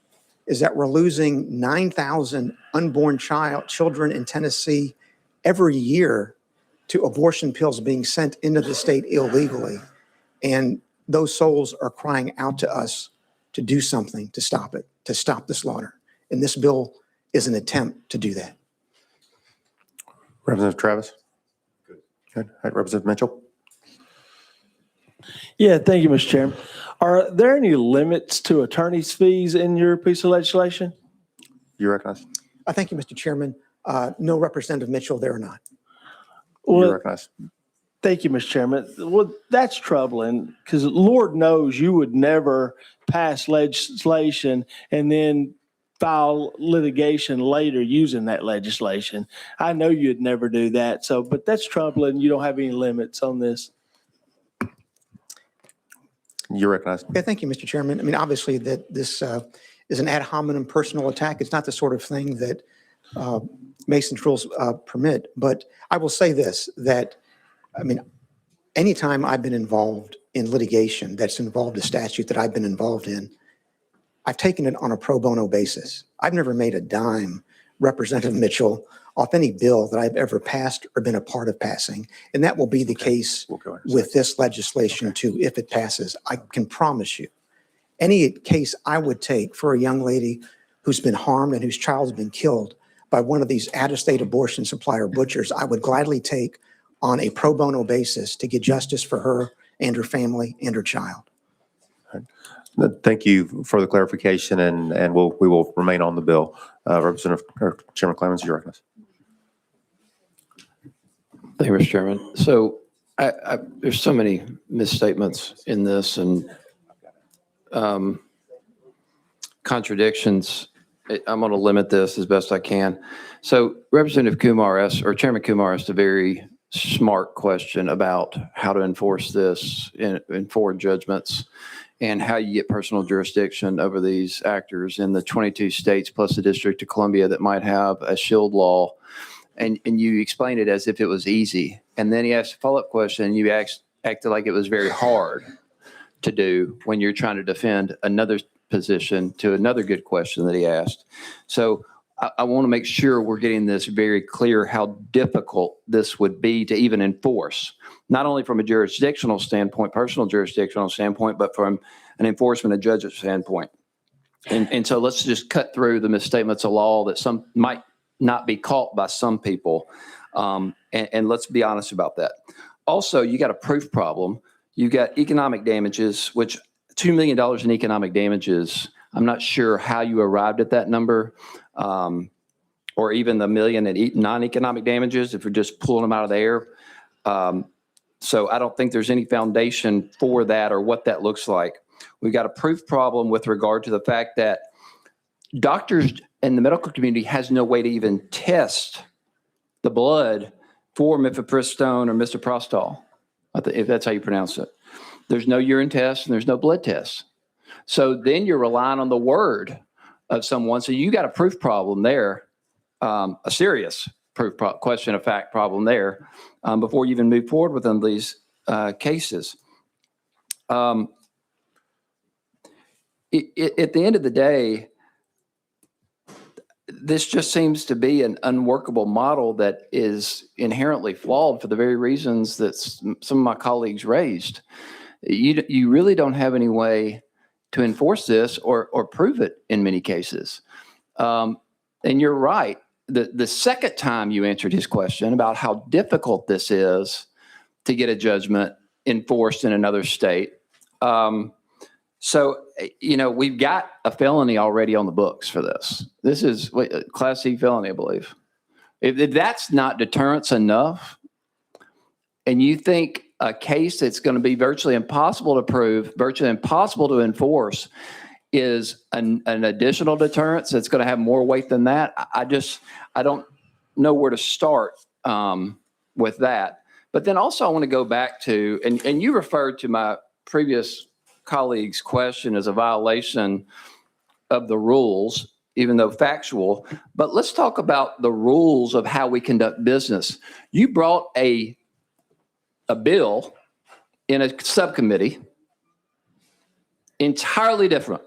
is that we're losing 9,000 unborn children in Tennessee every year to abortion pills being sent into the state illegally. And those souls are crying out to us to do something to stop it, to stop the slaughter. And this bill is an attempt to do that. Representative Travis? Good. All right, Representative Mitchell? Yeah, thank you, Mr. Chairman. Are there any limits to attorney's fees in your piece of legislation? You recognize? Thank you, Mr. Chairman. No, Representative Mitchell, there are not. You Well, recognize? thank you, Mr. Chairman. Well, that's troubling because Lord knows you would never pass legislation and then file litigation later using that legislation. I know you'd never do that. So, but that's troubling. You don't have any limits on this. You recognize? Yeah, thank you, Mr. Chairman. I mean, obviously that this is an ad hominem personal attack. It's not the sort of thing that Mason's rules permit. But I will say this, that, I mean, anytime I've been involved in litigation that's involved a statute that I've been involved in, I've taken it on a pro bono basis. I've never made a dime, Representative Mitchell, off any bill that I've ever passed or been a part of passing. And that will be the case We'll go ahead and with this legislation too, if it passes. I can promise you, any case I would take for a young lady who's been harmed and whose child has been killed by one of these out-of-state abortion supplier butchers, I would gladly take on a pro bono basis to get justice for her and her family and her child. Thank you for the clarification, and we will remain on the bill. Representative or Chairman Clemens, you recognize? Thank you, Mr. Chairman. So there's so many misstatements in this and contradictions. I'm going to limit this as best I can. So Representative Kumar asked, or Chairman Kumar asked a very smart question about how to enforce this in forward judgments and how you get personal jurisdiction over these actors in the 22 states plus the District of Columbia that might have a shield law. And you explained it as if it was easy. And then he asked a follow-up question, and you acted like it was very hard to do when you're trying to defend another position to another good question that he asked. So I want to make sure we're getting this very clear how difficult this would be to even enforce, not only from a jurisdictional standpoint, personal jurisdictional standpoint, but from an enforcement and judgment standpoint. And so let's just cut through the misstatements of law that some might not be caught by some people. And let's be honest about that. Also, you got a proof problem. You got economic damages, which $2 million in economic damages. I'm not sure how you arrived at that number, or even the $1 million in non-economic damages if you're just pulling them out of the air. So I don't think there's any foundation for that or what that looks like. We've got a proof problem with regard to the fact that doctors and the medical community has no way to even test the blood for mifepristone or misoprostol, if that's how you pronounce it. There's no urine test and there's no blood test. So then you're relying on the word of someone. So you got a proof problem there, a serious question of fact problem there, before you even move forward within these cases. At the end of the day, this just seems to be an unworkable model that is inherently flawed for the very reasons that some of my colleagues raised. You really don't have any way to enforce this or prove it in many cases. And you're right. The second time you answered his question about how difficult this is to get a judgment enforced in another state. So, we've got a felony already on the books for this. This is a Class C felony, I believe. If that's not deterrence enough, and you think a case that's going to be virtually impossible to prove, virtually impossible to enforce, is an additional deterrence that's going to have more weight than that, I don't know where to start with that. But then also I want to go back to, and you referred to my previous colleague's question as a violation of the rules, even though factual. But let's talk about the rules of how we conduct business. You brought a bill in a subcommittee, entirely different.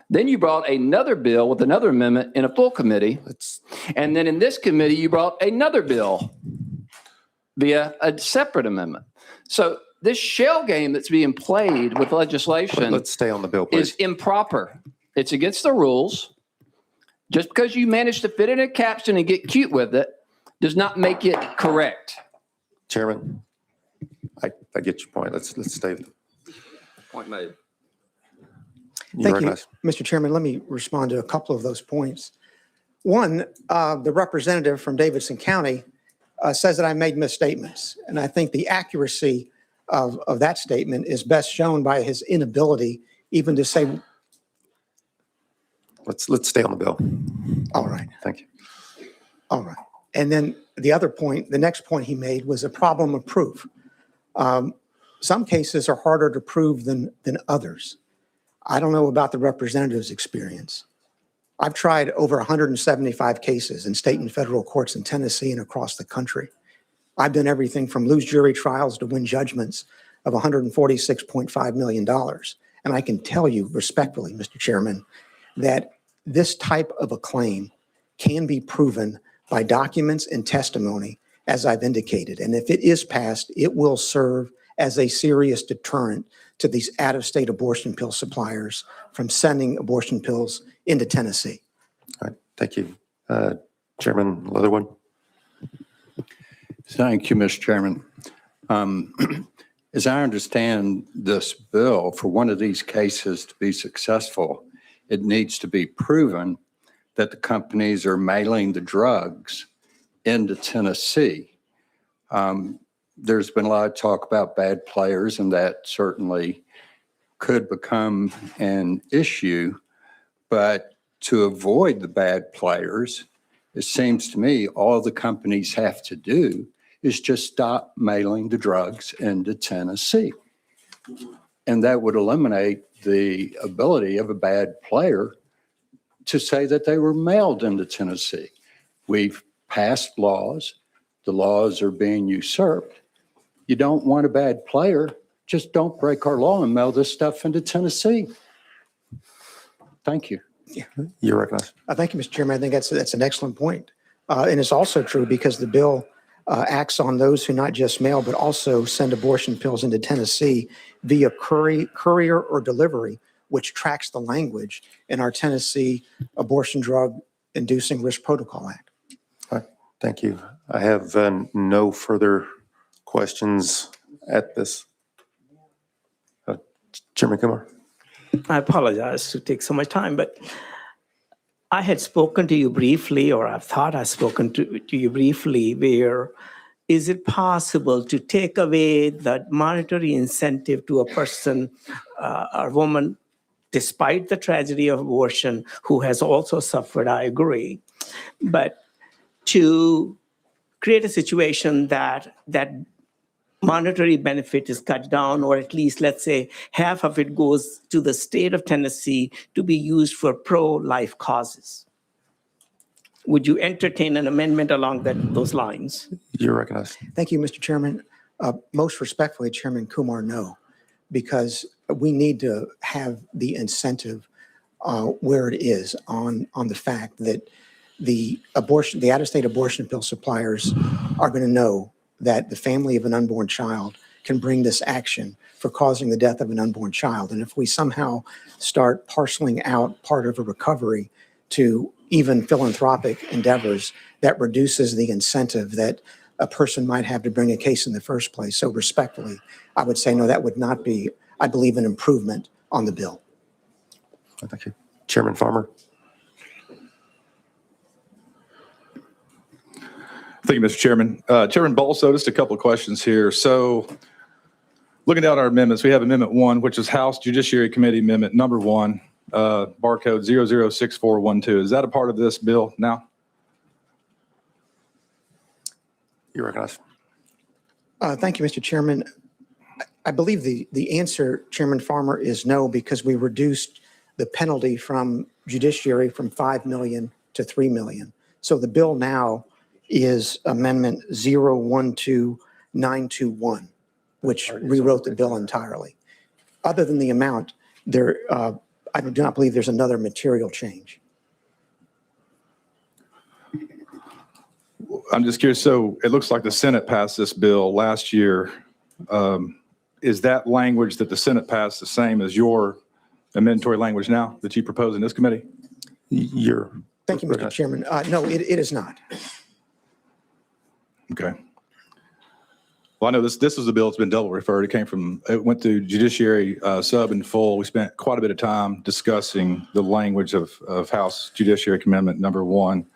Then you brought another bill with another amendment in a full committee. And then in this committee, you brought another bill via a separate amendment. So this shell game that's being played with legislation Let's stay on the bill, please. is improper. It's against the rules. Just because you manage to fit in a caption and get cute with it does not make it correct. Chairman, I get your point. Let's stay. Point made. You're Thank you, recognized. Mr. Chairman. Let me respond to a couple of those points. One, the representative from Davidson County says that I made misstatements. And I think the accuracy of that statement is best shown by his inability even to say, Let's stay on the bill. all right, Thank you. all right. And then the other point, the next point he made was a problem of proof. Some cases are harder to prove than others. I don't know about the representative's experience. I've tried over 175 cases in state and federal courts in Tennessee and across the country. I've done everything from lose jury trials to win judgments of $146.5 million. And I can tell you respectfully, Mr. Chairman, that this type of a claim can be proven by documents and testimony, as I've indicated. And if it is passed, it will serve as a serious deterrent to these out-of-state abortion pill suppliers from sending abortion pills into Tennessee. All right. Thank you. Chairman Leatherwood. Thank you, Mr. Chairman. As I understand this bill, for one of these cases to be successful, it needs to be proven that the companies are mailing the drugs into Tennessee. There's been a lot of talk about bad players, and that certainly could become an issue. But to avoid the bad players, it seems to me all the companies have to do is just stop mailing the drugs into Tennessee. And that would eliminate the ability of a bad player to say that they were mailed into Tennessee. We've passed laws. The laws are being usurped. You don't want a bad player, just don't break our law and mail this stuff into Tennessee. Thank you. You're recognized. Thank you, Mr. Chairman. I think that's an excellent point. And it's also true because the bill acts on those who not just mail, but also send abortion pills into Tennessee via courier or delivery, which tracks the language in our Tennessee Abortion Drug Inducing Risk Protocol Act. All right. Thank you. I have no further questions at this. Chairman Kumar. I apologize to take so much time, but I had spoken to you briefly, or I thought I'd spoken to you briefly, where is it possible to take away the monetary incentive to a person, a woman, despite the tragedy of abortion, who has also suffered, I agree, but to create a situation that monetary benefit is cut down, or at least, let's say, half of it goes to the state of Tennessee to be used for pro-life causes. Would you entertain an amendment along those lines? You're recognized. Thank you, Mr. Chairman. Most respectfully, Chairman Kumar, no, because we need to have the incentive where it is on the fact that the out-of-state abortion pill suppliers are going to know that the family of an unborn child can bring this action for causing the death of an unborn child. And if we somehow start parceling out part of a recovery to even philanthropic endeavors, that reduces the incentive that a person might have to bring a case in the first place. So respectfully, I would say, no, that would not be, I believe, an improvement on the bill. Thank you. Chairman Farmer. Thank you, Mr. Chairman. Chairman Bolso, just a couple of questions here. So looking down our amendments, we have Amendment 1, which is House Judiciary Committee Amendment Number 1, barcode 006412. Is that a part of this bill now? You're recognized. Thank you, Mr. Chairman. I believe the answer, Chairman Farmer, is no, because we reduced the penalty from judiciary from 5 million to 3 million. So the bill now is Amendment 012921, which rewrote the bill entirely. Other than the amount, I do not believe there's another material change. I'm just curious. So it looks like the Senate passed this bill last year. Is that language that the Senate passed the same as your amendatory language now that you propose in this committee? You're Thank you, Mr. Chairman. No, it is not. Okay. Well, I know this is a bill that's been double referred. It went through judiciary sub and full. We spent quite a bit of time discussing the language of House Judiciary Amendment number 1.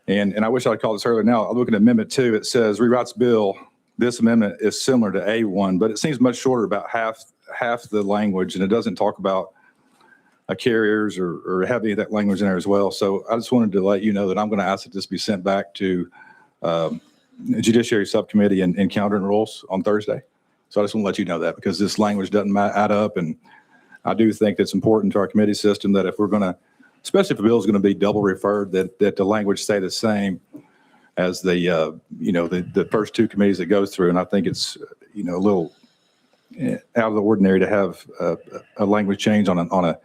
And I wish I'd called this earlier. Now, I'm looking at Amendment 2. It says rewrites bill. This amendment is similar to A1, but it seems much shorter, about half the language, and it doesn't talk about carriers or have any of that language in there as well. So I just wanted to let you know that I'm going to ask that this be sent back to Judiciary Subcommittee and Calendar and Rules on Thursday. So I just want to let you know that, because this language doesn't add up. And I do think it's important to our committee system that if we're going to, especially if a bill is going to be double referred, that the language stay the same as the first 2 committees it goes through. And I think it's, a little out of the ordinary to have a language change on a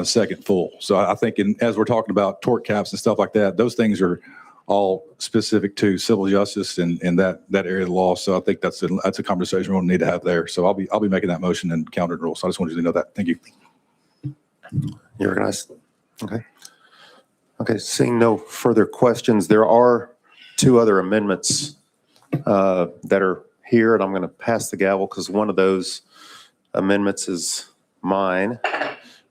second full. So I think as we're talking about tort caps and stuff like that, those things are all specific to civil justice and that area of the law. So I think that's a conversation we'll need to have there. So I'll be making that motion in Calendar and Rules. So I just wanted you to know that. Thank you. You organized? Okay. Okay, seeing no further questions, there are 2 other amendments that are here, and I'm going to pass the gavel because one of those amendments is mine.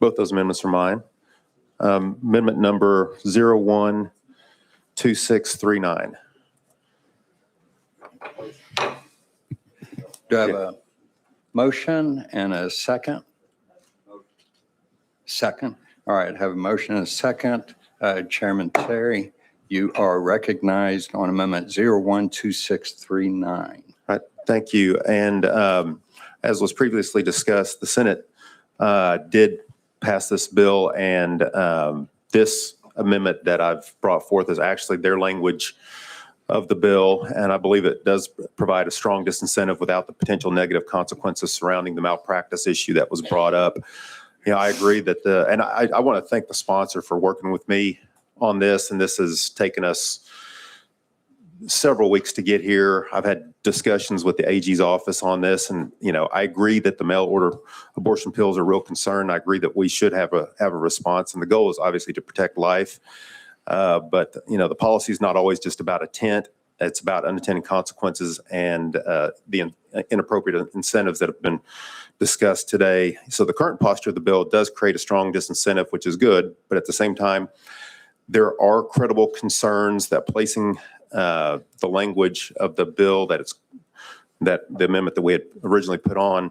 Both those amendments are mine. Amendment number 012639. Do I have a motion and a second? Second. All right, have a motion and a second. Chairman Terry, you are recognized on Amendment 012639. Right, thank you. And as was previously discussed, the Senate did pass this bill, and this amendment that I've brought forth is actually their language of the bill, and I believe it does provide a strong disincentive without the potential negative consequences surrounding the malpractice issue that was brought up. I agree that and I want to thank the sponsor for working with me on this, and this has taken us several weeks to get here. I've had discussions with the AG's office on this, and I agree that the mail order abortion pills are a real concern. I agree that we should have a response, and the goal is obviously to protect life. But the policy is not always just about intent. It's about unintended consequences and the inappropriate incentives that have been discussed today. So the current posture of the bill does create a strong disincentive, which is good. But at the same time, there are credible concerns that placing the language of the bill that the amendment that we had originally put on,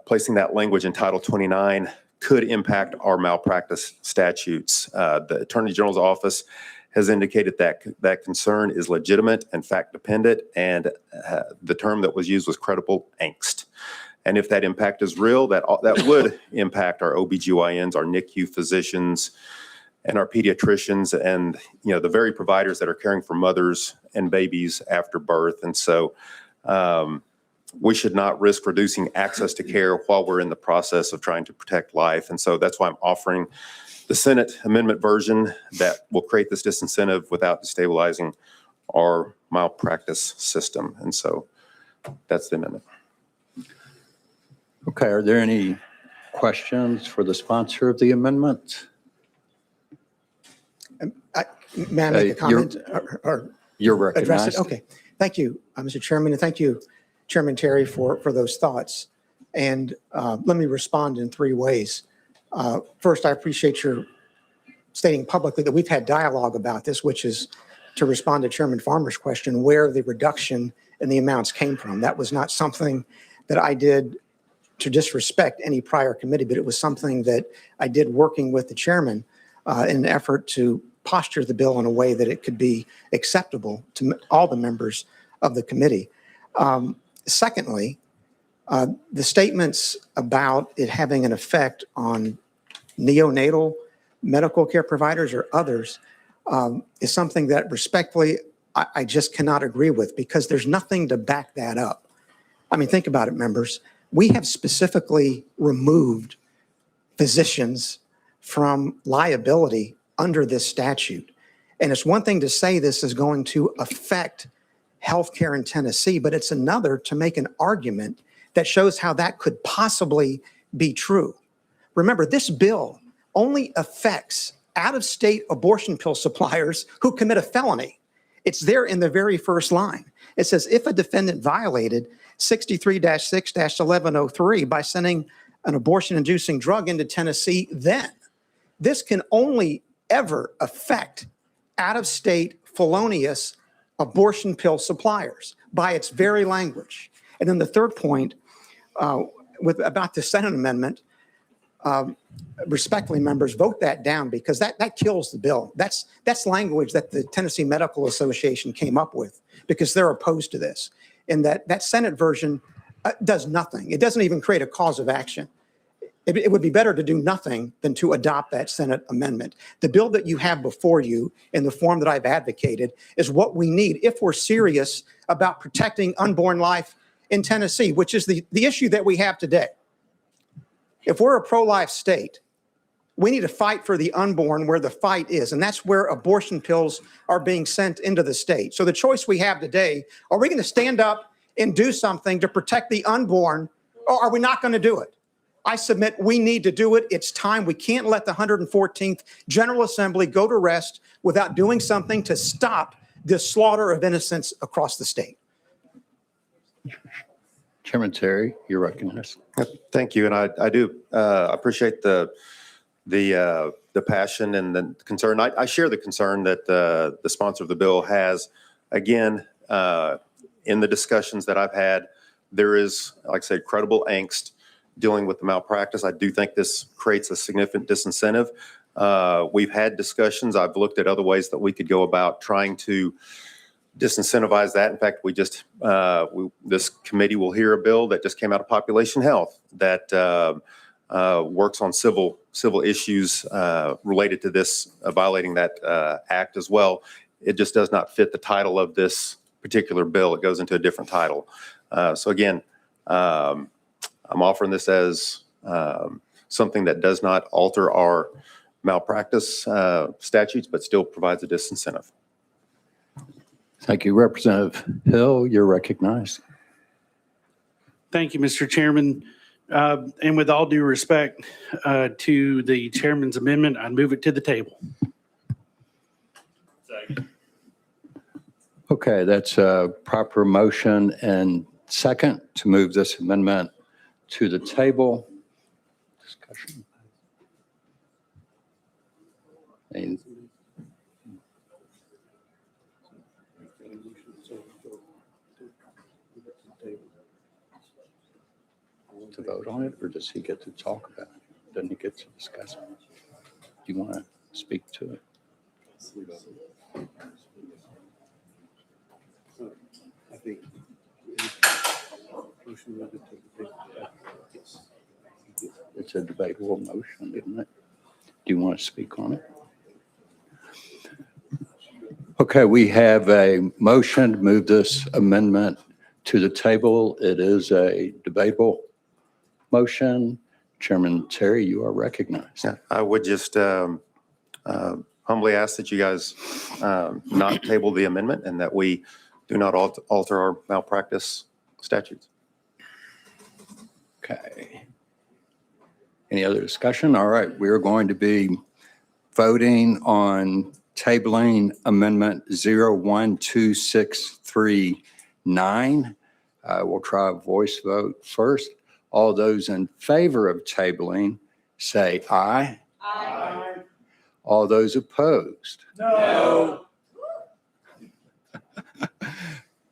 placing that language in Title 29 could impact our malpractice statutes. The Attorney General's office has indicated that that concern is legitimate and fact-dependent, and the term that was used was credible angst. And if that impact is real, that would impact our OBGYNs, our NICU physicians, and our pediatricians, and the very providers that are caring for mothers and babies after birth. And so we should not risk reducing access to care while we're in the process of trying to protect life. And so that's why I'm offering the Senate amendment version that will create this disincentive without destabilizing our malpractice system. And so that's the amendment. Okay, are there any questions for the sponsor of the amendment? May I make a comment or You're address recognized. it? Okay. Thank you, Mr. Chairman, and thank you, Chairman Terry, for those thoughts. And let me respond in 3 ways. First, I appreciate your stating publicly that we've had dialogue about this, which is to respond to Chairman Farmer's question, where the reduction in the amounts came from. That was not something that I did to disrespect any prior committee, but it was something that I did working with the chairman in an effort to posture the bill in a way that it could be acceptable to all the members of the committee. Secondly, the statements about it having an effect on neonatal medical care providers or others is something that respectfully I just cannot agree with, because there's nothing to back that up. I mean, think about it, members. We have specifically removed physicians from liability under this statute. And it's one thing to say this is going to affect healthcare in Tennessee, but it's another to make an argument that shows how that could possibly be true. Remember, this bill only affects out-of-state abortion pill suppliers who commit a felony. It's there in the very first line. It says, if a defendant violated 63-6-1103 by sending an abortion-inducing drug into Tennessee, then this can only ever affect out-of-state felonious abortion pill suppliers by its very language. And then the third point about the Senate amendment, respectfully, members, vote that down because that kills the bill. That's language that the Tennessee Medical Association came up with because they're opposed to this. And that Senate version does nothing. It doesn't even create a cause of action. It would be better to do nothing than to adopt that Senate amendment. The bill that you have before you in the form that I've advocated is what we need if we're serious about protecting unborn life in Tennessee, which is the issue that we have today. If we're a pro-life state, we need to fight for the unborn where the fight is, and that's where abortion pills are being sent into the state. So the choice we have today, are we going to stand up and do something to protect the unborn, or are we not going to do it? I submit we need to do it. It's time. We can't let the 114th General Assembly go to rest without doing something to stop this slaughter of innocents across the state. Chairman Terry, you're recognized. Thank you. And I do appreciate the passion and the concern. I share the concern that the sponsor of the bill has. Again, in the discussions that I've had, there is, like I said, credible angst dealing with the malpractice. I do think this creates a significant disincentive. We've had discussions. I've looked at other ways that we could go about trying to disincentivize that. In fact, this committee will hear a bill that just came out of Population Health that works on civil issues related to this, violating that act as well. It just does not fit the title of this particular bill. It goes into a different title. So again, I'm offering this as something that does not alter our malpractice statutes, but still provides a disincentive. Thank you. Representative Hill, you're recognized. Thank you, Mr. Chairman. And with all due respect to the chairman's amendment, I move it to the table. Okay, that's a proper motion and second to move this amendment to the table. Discussion. To vote on it, or does he get to talk about it? Doesn't he get to discuss it? Do you want to speak to it? I think it's a debatable motion, isn't it? Do you want to speak on it? Okay, we have a motion to move this amendment to the table. It is a debatable motion. Chairman Terry, you are recognized. Yeah, I would just humbly ask that you guys not table the amendment and that we do not alter our malpractice statutes. Okay. Any other discussion? All right, we are going to be voting on tabling Amendment 012639. We'll try a voice vote first. All those in favor of tabling, say aye. Aye. All those opposed? No.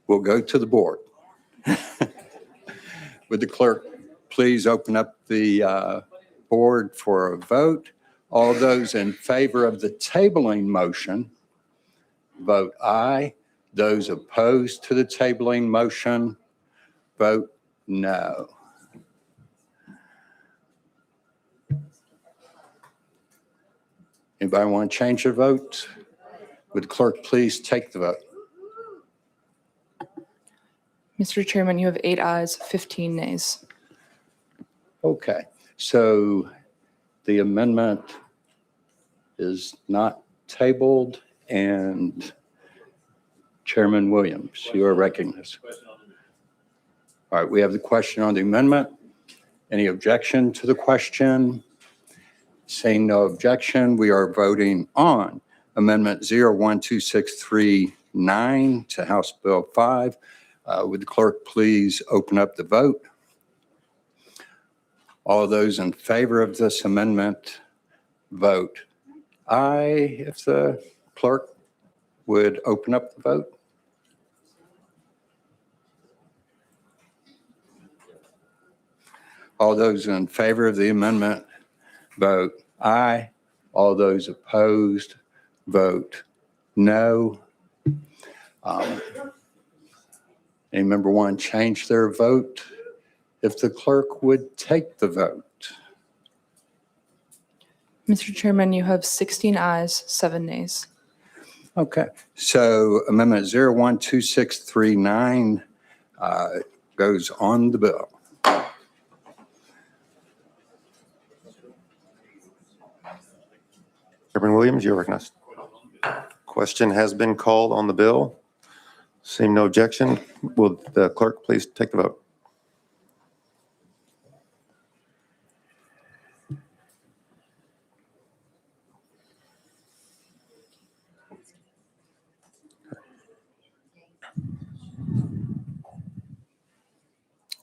We'll go to the board. Would the clerk please open up the board for a vote? All those in favor of the tabling motion, vote aye. Those opposed to the tabling motion, vote no. Anybody want to change their vote? Would the clerk please take the vote? Mr. Chairman, you have 8 ayes, 15 nays. Okay, so the amendment is not tabled, and Chairman Williams, you are recognized. All right, we have the question on the amendment. Any objection to the question? Seeing no objection, we are voting on Amendment 012639 to House Bill 5. Would the clerk please open up the vote? All of those in favor of this amendment, vote aye. If the clerk would open up the vote. All those in favor of the amendment, vote aye. All those opposed, vote no. Any member want to change their vote? If the clerk would take the vote. Mr. Chairman, you have 16 ayes, 7 nays. Okay, so Amendment 012639 goes on the bill. Chairman Williams, you're recognized. Question has been called on the bill. Seeing no objection, will the clerk please take the vote?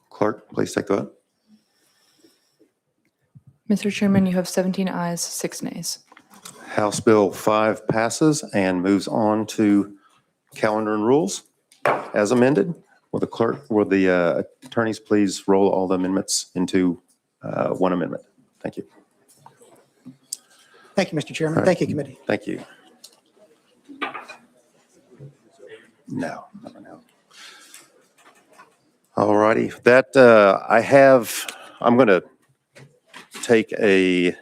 Clerk, please take the vote. Mr. Chairman, you have 17 ayes, 6 nays. House Bill 5 passes and moves on to calendar and rules as amended. Will the attorneys please roll all the amendments into one amendment? Thank you. Thank you, Mr. Chairman. All right. Thank you, committee. Thank you. No, not now. All righty, I'm going to take a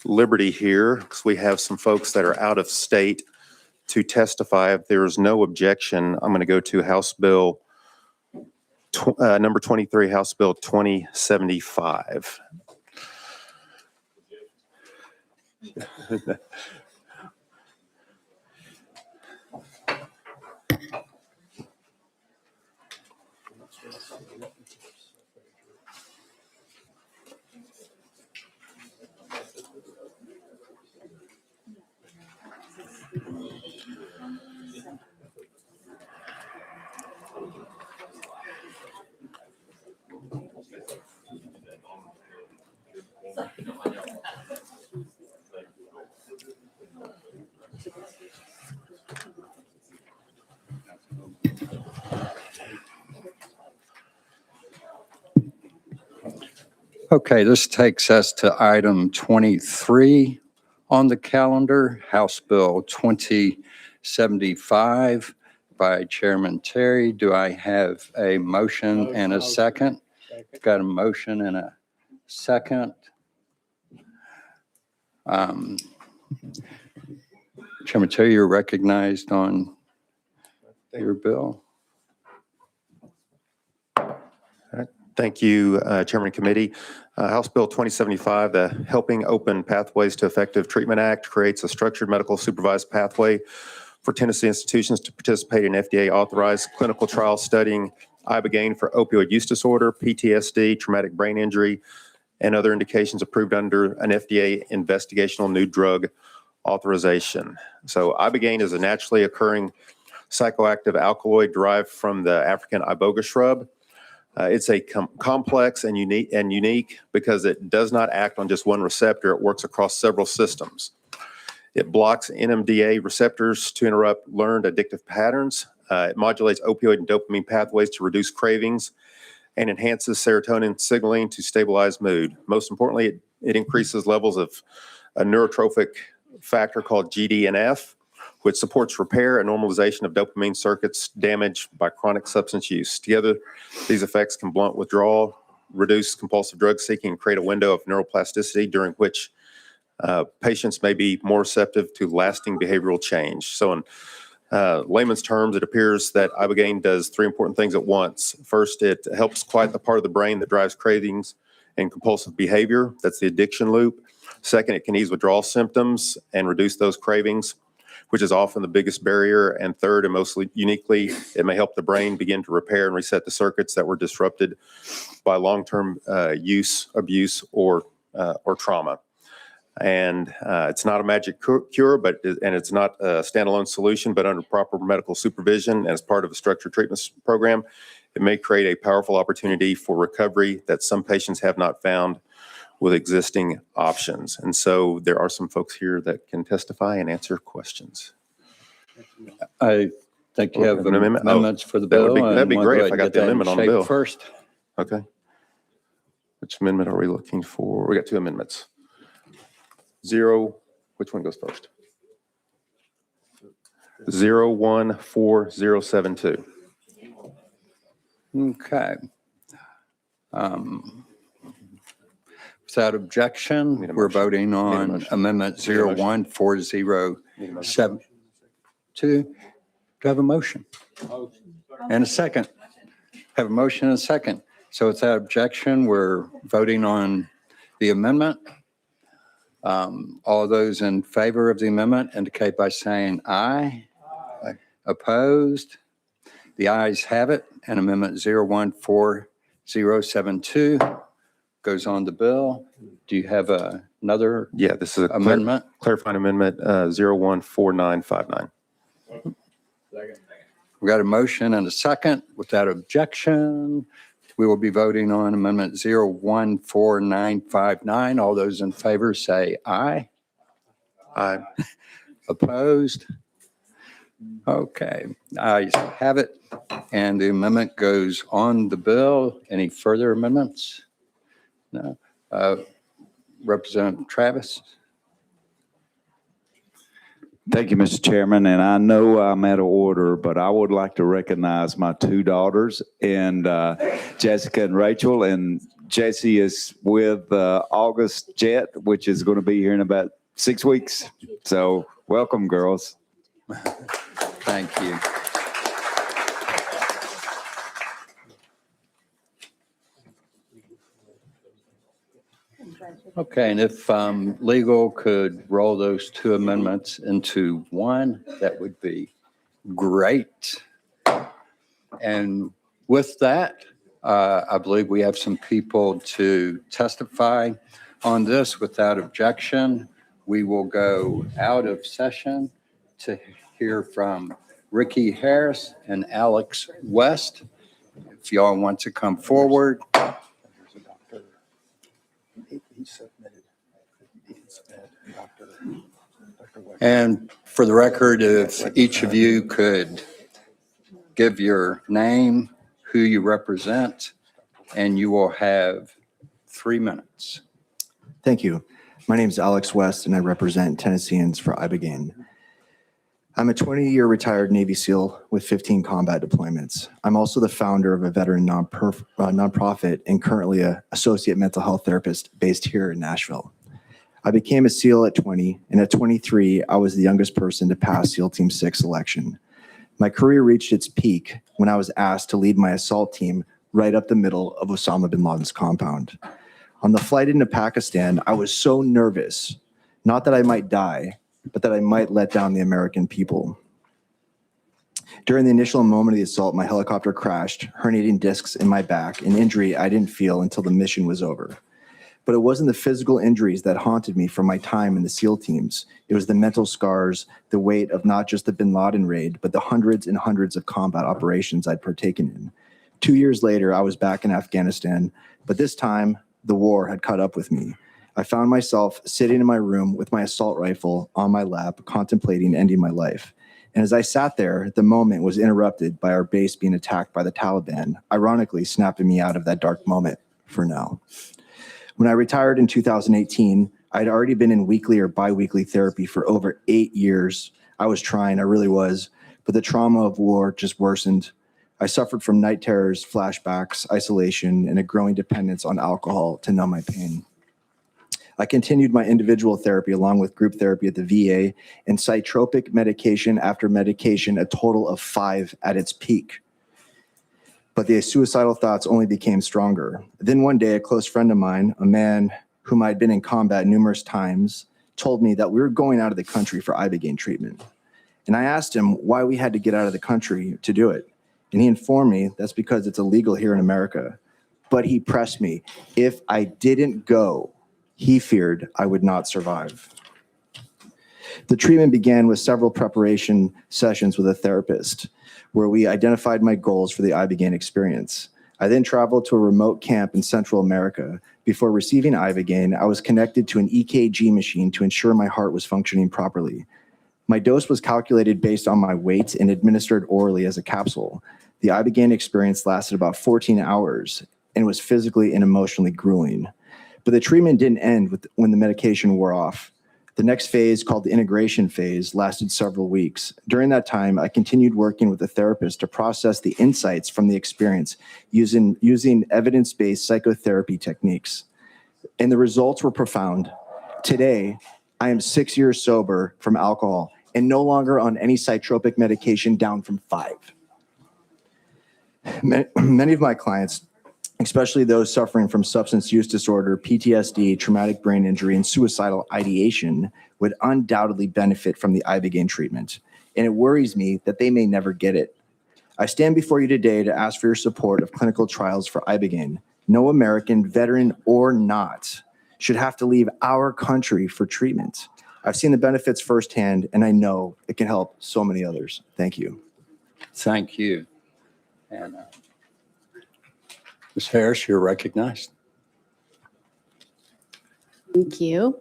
liberty here because we have some folks that are out of state to testify. If there is no objection, I'm going to go to House Bill number 23, House Bill 2075. Okay, this takes us to item 23 on the calendar, House Bill 2075 by Chairman Terry. Do I have a motion and a second? Got a motion and a second. Chairman Terry, you're recognized on your bill. Thank you, Chairman and Committee. House Bill 2075, the Helping Open Pathways to Effective Treatment Act, creates a structured medical supervised pathway for Tennessee institutions to participate in FDA-authorized clinical trials studying ibogaine for opioid use disorder, PTSD, traumatic brain injury, and other indications approved under an FDA investigational new drug authorization. So ibogaine is a naturally occurring psychoactive alkaloid derived from the African iboga shrub. It's a complex and unique because it does not act on just one receptor. It works across several systems. It blocks NMDA receptors to interrupt learned addictive patterns. It modulates opioid and dopamine pathways to reduce cravings and enhances serotonin signaling to stabilize mood. Most importantly, it increases levels of a neurotrophic factor called GDNF, which supports repair and normalization of dopamine circuits damaged by chronic substance use. Together, these effects can blunt withdrawal, reduce compulsive drug seeking, and create a window of neuroplasticity during which patients may be more receptive to lasting behavioral change. So in layman's terms, it appears that ibogaine does three important things at once. First, it helps quiet the part of the brain that drives cravings and compulsive behavior. That's the addiction loop. Second, it can ease withdrawal symptoms and reduce those cravings, which is often the biggest barrier. And third, and most uniquely, it may help the brain begin to repair and reset the circuits that were disrupted by long-term use, abuse, or trauma. And it's not a magic cure, and it's not a standalone solution, but under proper medical supervision as part of a structured treatment program, it may create a powerful opportunity for recovery that some patients have not found with existing options. And so there are some folks here that can testify and answer questions. I think you have An amendment? Oh, amendments for the that would bill. be- that'd be and we'll great go if ahead I and got the get that in amendment on the shape bill. First. Okay. Which amendment are we looking for? We got two amendments. Which one goes first? 014072. Okay. Without objection, Need a we're motion. voting Need a on motion. Amendment Need a motion. 014072. Do I have a motion? And a second. Have a motion and a second. So without objection, we're voting on the amendment. All those in favor of the amendment indicate by saying aye. Aye. Opposed? The ayes have it, and Amendment 014072 goes on the bill. Do you have another Yeah, this is a amendment? clarifying amendment, 014959. We got a motion and a second. Without objection, we will be voting on Amendment 014959. All those in favor say aye. Aye. Opposed? Okay, ayes have it, and the amendment goes on the bill. Any further amendments? No. Representative Travis? Thank you, Mr. Chairman, and I know I'm out of order, but I would like to recognize my two daughters, and Jessica and Rachel, and Jessie is with August Jet, which is going to be here in about 6 weeks. So welcome, girls. Thank you. Okay, and if legal could roll those two amendments into one, that would be great. And with that, I believe we have some people to testify on this. Without objection, we will go out of session to hear from Ricky Harris and Alex West. If y'all want to come forward. And for the record, if each of you could give your name, who you represent, and you will have 3 minutes. Thank you. My name is Alex West, and I represent Tennesseans for Ibogaine. I'm a 20-year retired Navy SEAL with 15 combat deployments. I'm also the founder of a veteran nonprofit and currently an associate mental health therapist based here in Nashville. I became a SEAL at 20, and at 23, I was the youngest person to pass SEAL Team 6 selection. My career reached its peak when I was asked to lead my assault team right up the middle of Osama bin Laden's compound. On the flight into Pakistan, I was so nervous, not that I might die, but that I might let down the American people. During the initial moment of the assault, my helicopter crashed, herniating discs in my back, an injury I didn't feel until the mission was over. But it wasn't the physical injuries that haunted me from my time in the SEAL teams. It was the mental scars, the weight of not just the bin Laden raid, but the hundreds and hundreds of combat operations I'd partaken in. 2 years later, I was back in Afghanistan, but this time the war had caught up with me. I found myself sitting in my room with my assault rifle on my lap, contemplating ending my life. And as I sat there, the moment was interrupted by our base being attacked by the Taliban, ironically snapping me out of that dark moment for now. When I retired in 2018, I'd already been in weekly or biweekly therapy for over 8 years. I was trying, I really was, but the trauma of war just worsened. I suffered from night terrors, flashbacks, isolation, and a growing dependence on alcohol to numb my pain. I continued my individual therapy along with group therapy at the VA and psychotropic medication after medication, a total of 5 at its peak. But the suicidal thoughts only became stronger. Then one day, a close friend of mine, a man whom I'd been in combat numerous times, told me that we were going out of the country for Ibogaine treatment. And I asked him why we had to get out of the country to do it. And he informed me that's because it's illegal here in America. But he pressed me, if I didn't go, He feared I would not survive. The treatment began with several preparation sessions with a therapist, where we identified my goals for the ibogaine experience. I then traveled to a remote camp in Central America. Before receiving ibogaine, I was connected to an EKG machine to ensure my heart was functioning properly. My dose was calculated based on my weight and administered orally as a capsule. The ibogaine experience lasted about 14 hours and was physically and emotionally grueling. But the treatment didn't end when the medication wore off. The next phase, called the integration phase, lasted several weeks. During that time, I continued working with a therapist to process the insights from the experience using evidence-based psychotherapy techniques. And the results were profound. Today, I am 6 years sober from alcohol and no longer on any psychotropic medication, down from 5. Many of my clients, especially those suffering from substance use disorder, PTSD, traumatic brain injury, and suicidal ideation, would undoubtedly benefit from the ibogaine treatment. And it worries me that they may never get it. I stand before you today to ask for your support of clinical trials for ibogaine. No American, veteran or not, should have to leave our country for treatment. I've seen the benefits firsthand, and I know it can help so many others. Thank you. Thank you. And Ms. Harris, you're recognized. Thank you.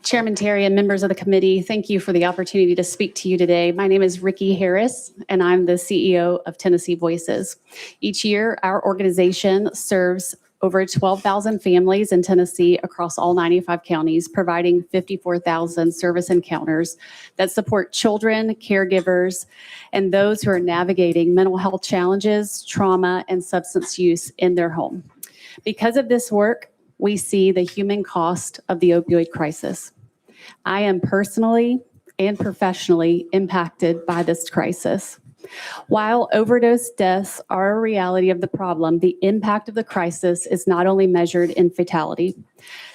Chairman Terry and members of the committee, thank you for the opportunity to speak to you today. My name is Ricky Harris, and I'm the CEO of Tennessee Voices. Each year, our organization serves over 12,000 families in Tennessee across all 95 counties, providing 54,000 service encounters that support children, caregivers, and those who are navigating mental health challenges, trauma, and substance use in their home. Because of this work, we see the human cost of the opioid crisis. I am personally and professionally impacted by this crisis. While overdose deaths are a reality of the problem, the impact of the crisis is not only measured in fatality.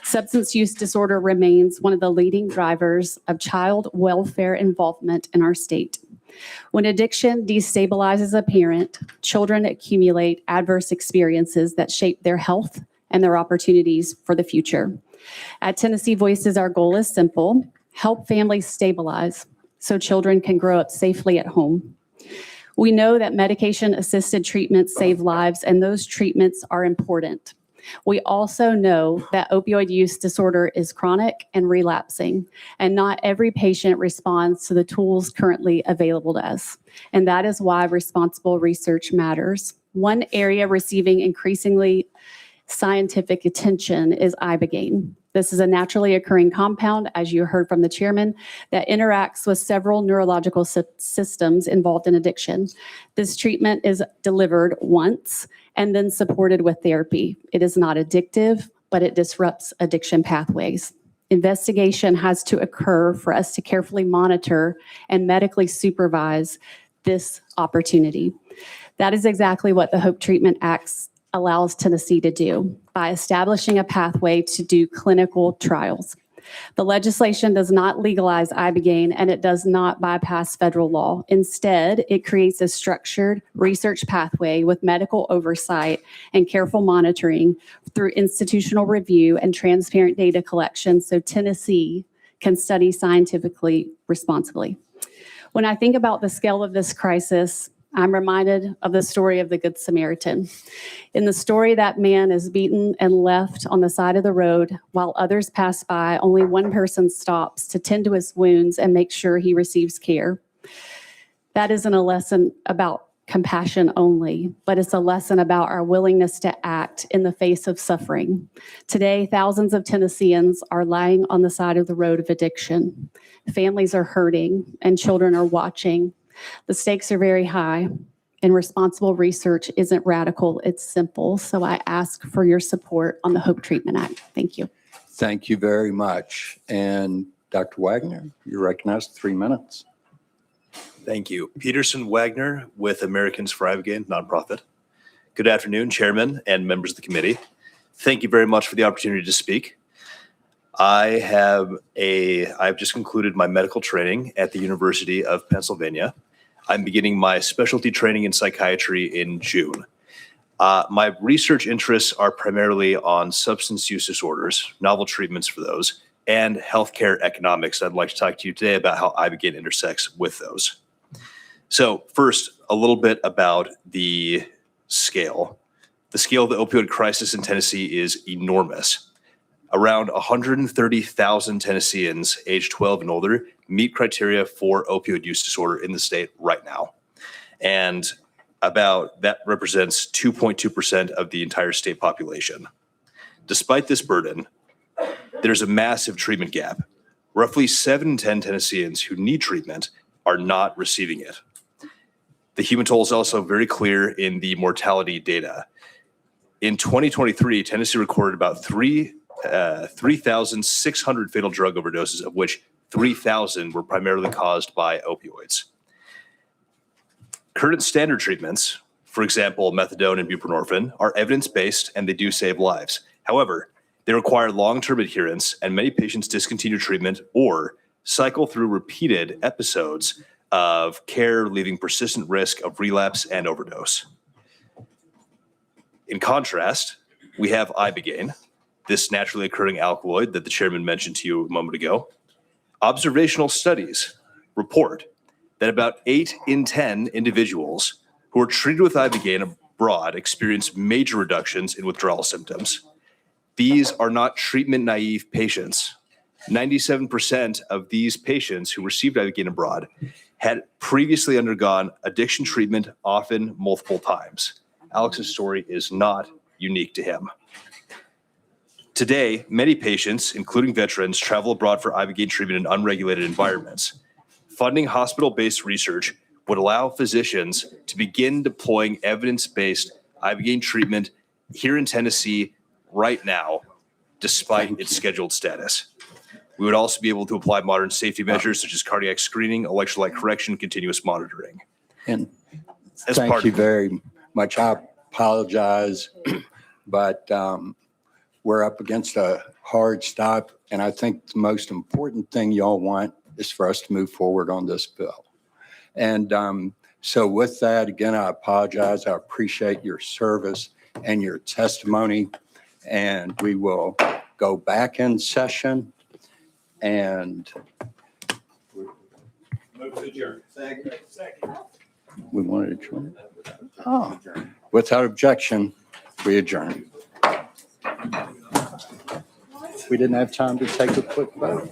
Substance use disorder remains one of the leading drivers of child welfare involvement in our state. When addiction destabilizes a parent, children accumulate adverse experiences that shape their health and their opportunities for the future. At Tennessee Voices, our goal is simple: help families stabilize so children can grow up safely at home. We know that medication-assisted treatments save lives, and those treatments are important. We also know that opioid use disorder is chronic and relapsing, and not every patient responds to the tools currently available to us. And that is why responsible research matters. One area receiving increasingly scientific attention is ibogaine. This is a naturally occurring compound, as you heard from the chairman, that interacts with several neurological systems involved in addiction. This treatment is delivered once and then supported with therapy. It is not addictive, but it disrupts addiction pathways. Investigation has to occur for us to carefully monitor and medically supervise this opportunity. That is exactly what the Hope Treatment Act allows Tennessee to do by establishing a pathway to do clinical trials. The legislation does not legalize ibogaine, and it does not bypass federal law. Instead, it creates a structured research pathway with medical oversight and careful monitoring through institutional review and transparent data collection so Tennessee can study scientifically responsibly. When I think about the scale of this crisis, I'm reminded of the story of the Good Samaritan. In the story, that man is beaten and left on the side of the road while others pass by. Only one person stops to tend to his wounds and make sure he receives care. That isn't a lesson about compassion only, but it's a lesson about our willingness to act in the face of suffering. Today, thousands of Tennesseans are lying on the side of the road of addiction. Families are hurting and children are watching. The stakes are very high, and responsible research isn't radical, it's simple. So I ask for your support on the Hope Treatment Act. Thank you. Thank you very much. And Dr. Wagner, you're recognized 3 minutes. Thank you. Peterson Wagner with Americans for Ibogaine nonprofit. Good afternoon, Chairman and members of the committee. Thank you very much for the opportunity to speak. I've just concluded my medical training at the University of Pennsylvania. I'm beginning my specialty training in psychiatry in June. My research interests are primarily on substance use disorders, novel treatments for those, and healthcare economics. I'd like to talk to you today about how ibogaine intersects with those. So first, a little bit about the scale. The scale of the opioid crisis in Tennessee is enormous. Around 130,000 Tennesseans aged 12 and older meet criteria for opioid use disorder in the state right now. And that represents 2.2% of the entire state population. Despite this burden, there's a massive treatment gap. Roughly 7 in 10 Tennesseans who need treatment are not receiving it. The human toll is also very clear in the mortality data. In 2023, Tennessee recorded about 3,600 fatal drug overdoses, of which 3,000 were primarily caused by opioids. Current standard treatments, for example, methadone and buprenorphine, are evidence-based and they do save lives. However, they require long-term adherence and many patients discontinue treatment or cycle through repeated episodes of care, leaving persistent risk of relapse and overdose. In contrast, we have ibogaine, this naturally occurring alkaloid that the chairman mentioned to you a moment ago. Observational studies report that about 8 in 10 individuals who are treated with ibogaine abroad experience major reductions in withdrawal symptoms. These are not treatment naive patients. 97% of these patients who received ibogaine abroad had previously undergone addiction treatment, often multiple times. Alex's story is not unique to him. Today, many patients, including veterans, travel abroad for ibogaine treatment in unregulated environments. Funding hospital-based research would allow physicians to begin deploying evidence-based ibogaine treatment here in Tennessee right now, despite its scheduled status. We would also be able to apply modern safety measures such as cardiac screening, electrolyte correction, continuous monitoring. And As thank part- you very much. I apologize, but we're up against a hard stop. And I think the most important thing y'all want is for us to move forward on this bill. And so with that, again, I apologize. I appreciate your service and your testimony. And we will go back in session and we wanted to adjourn. Oh, without objection, we adjourn. We didn't have time to take a quick vote.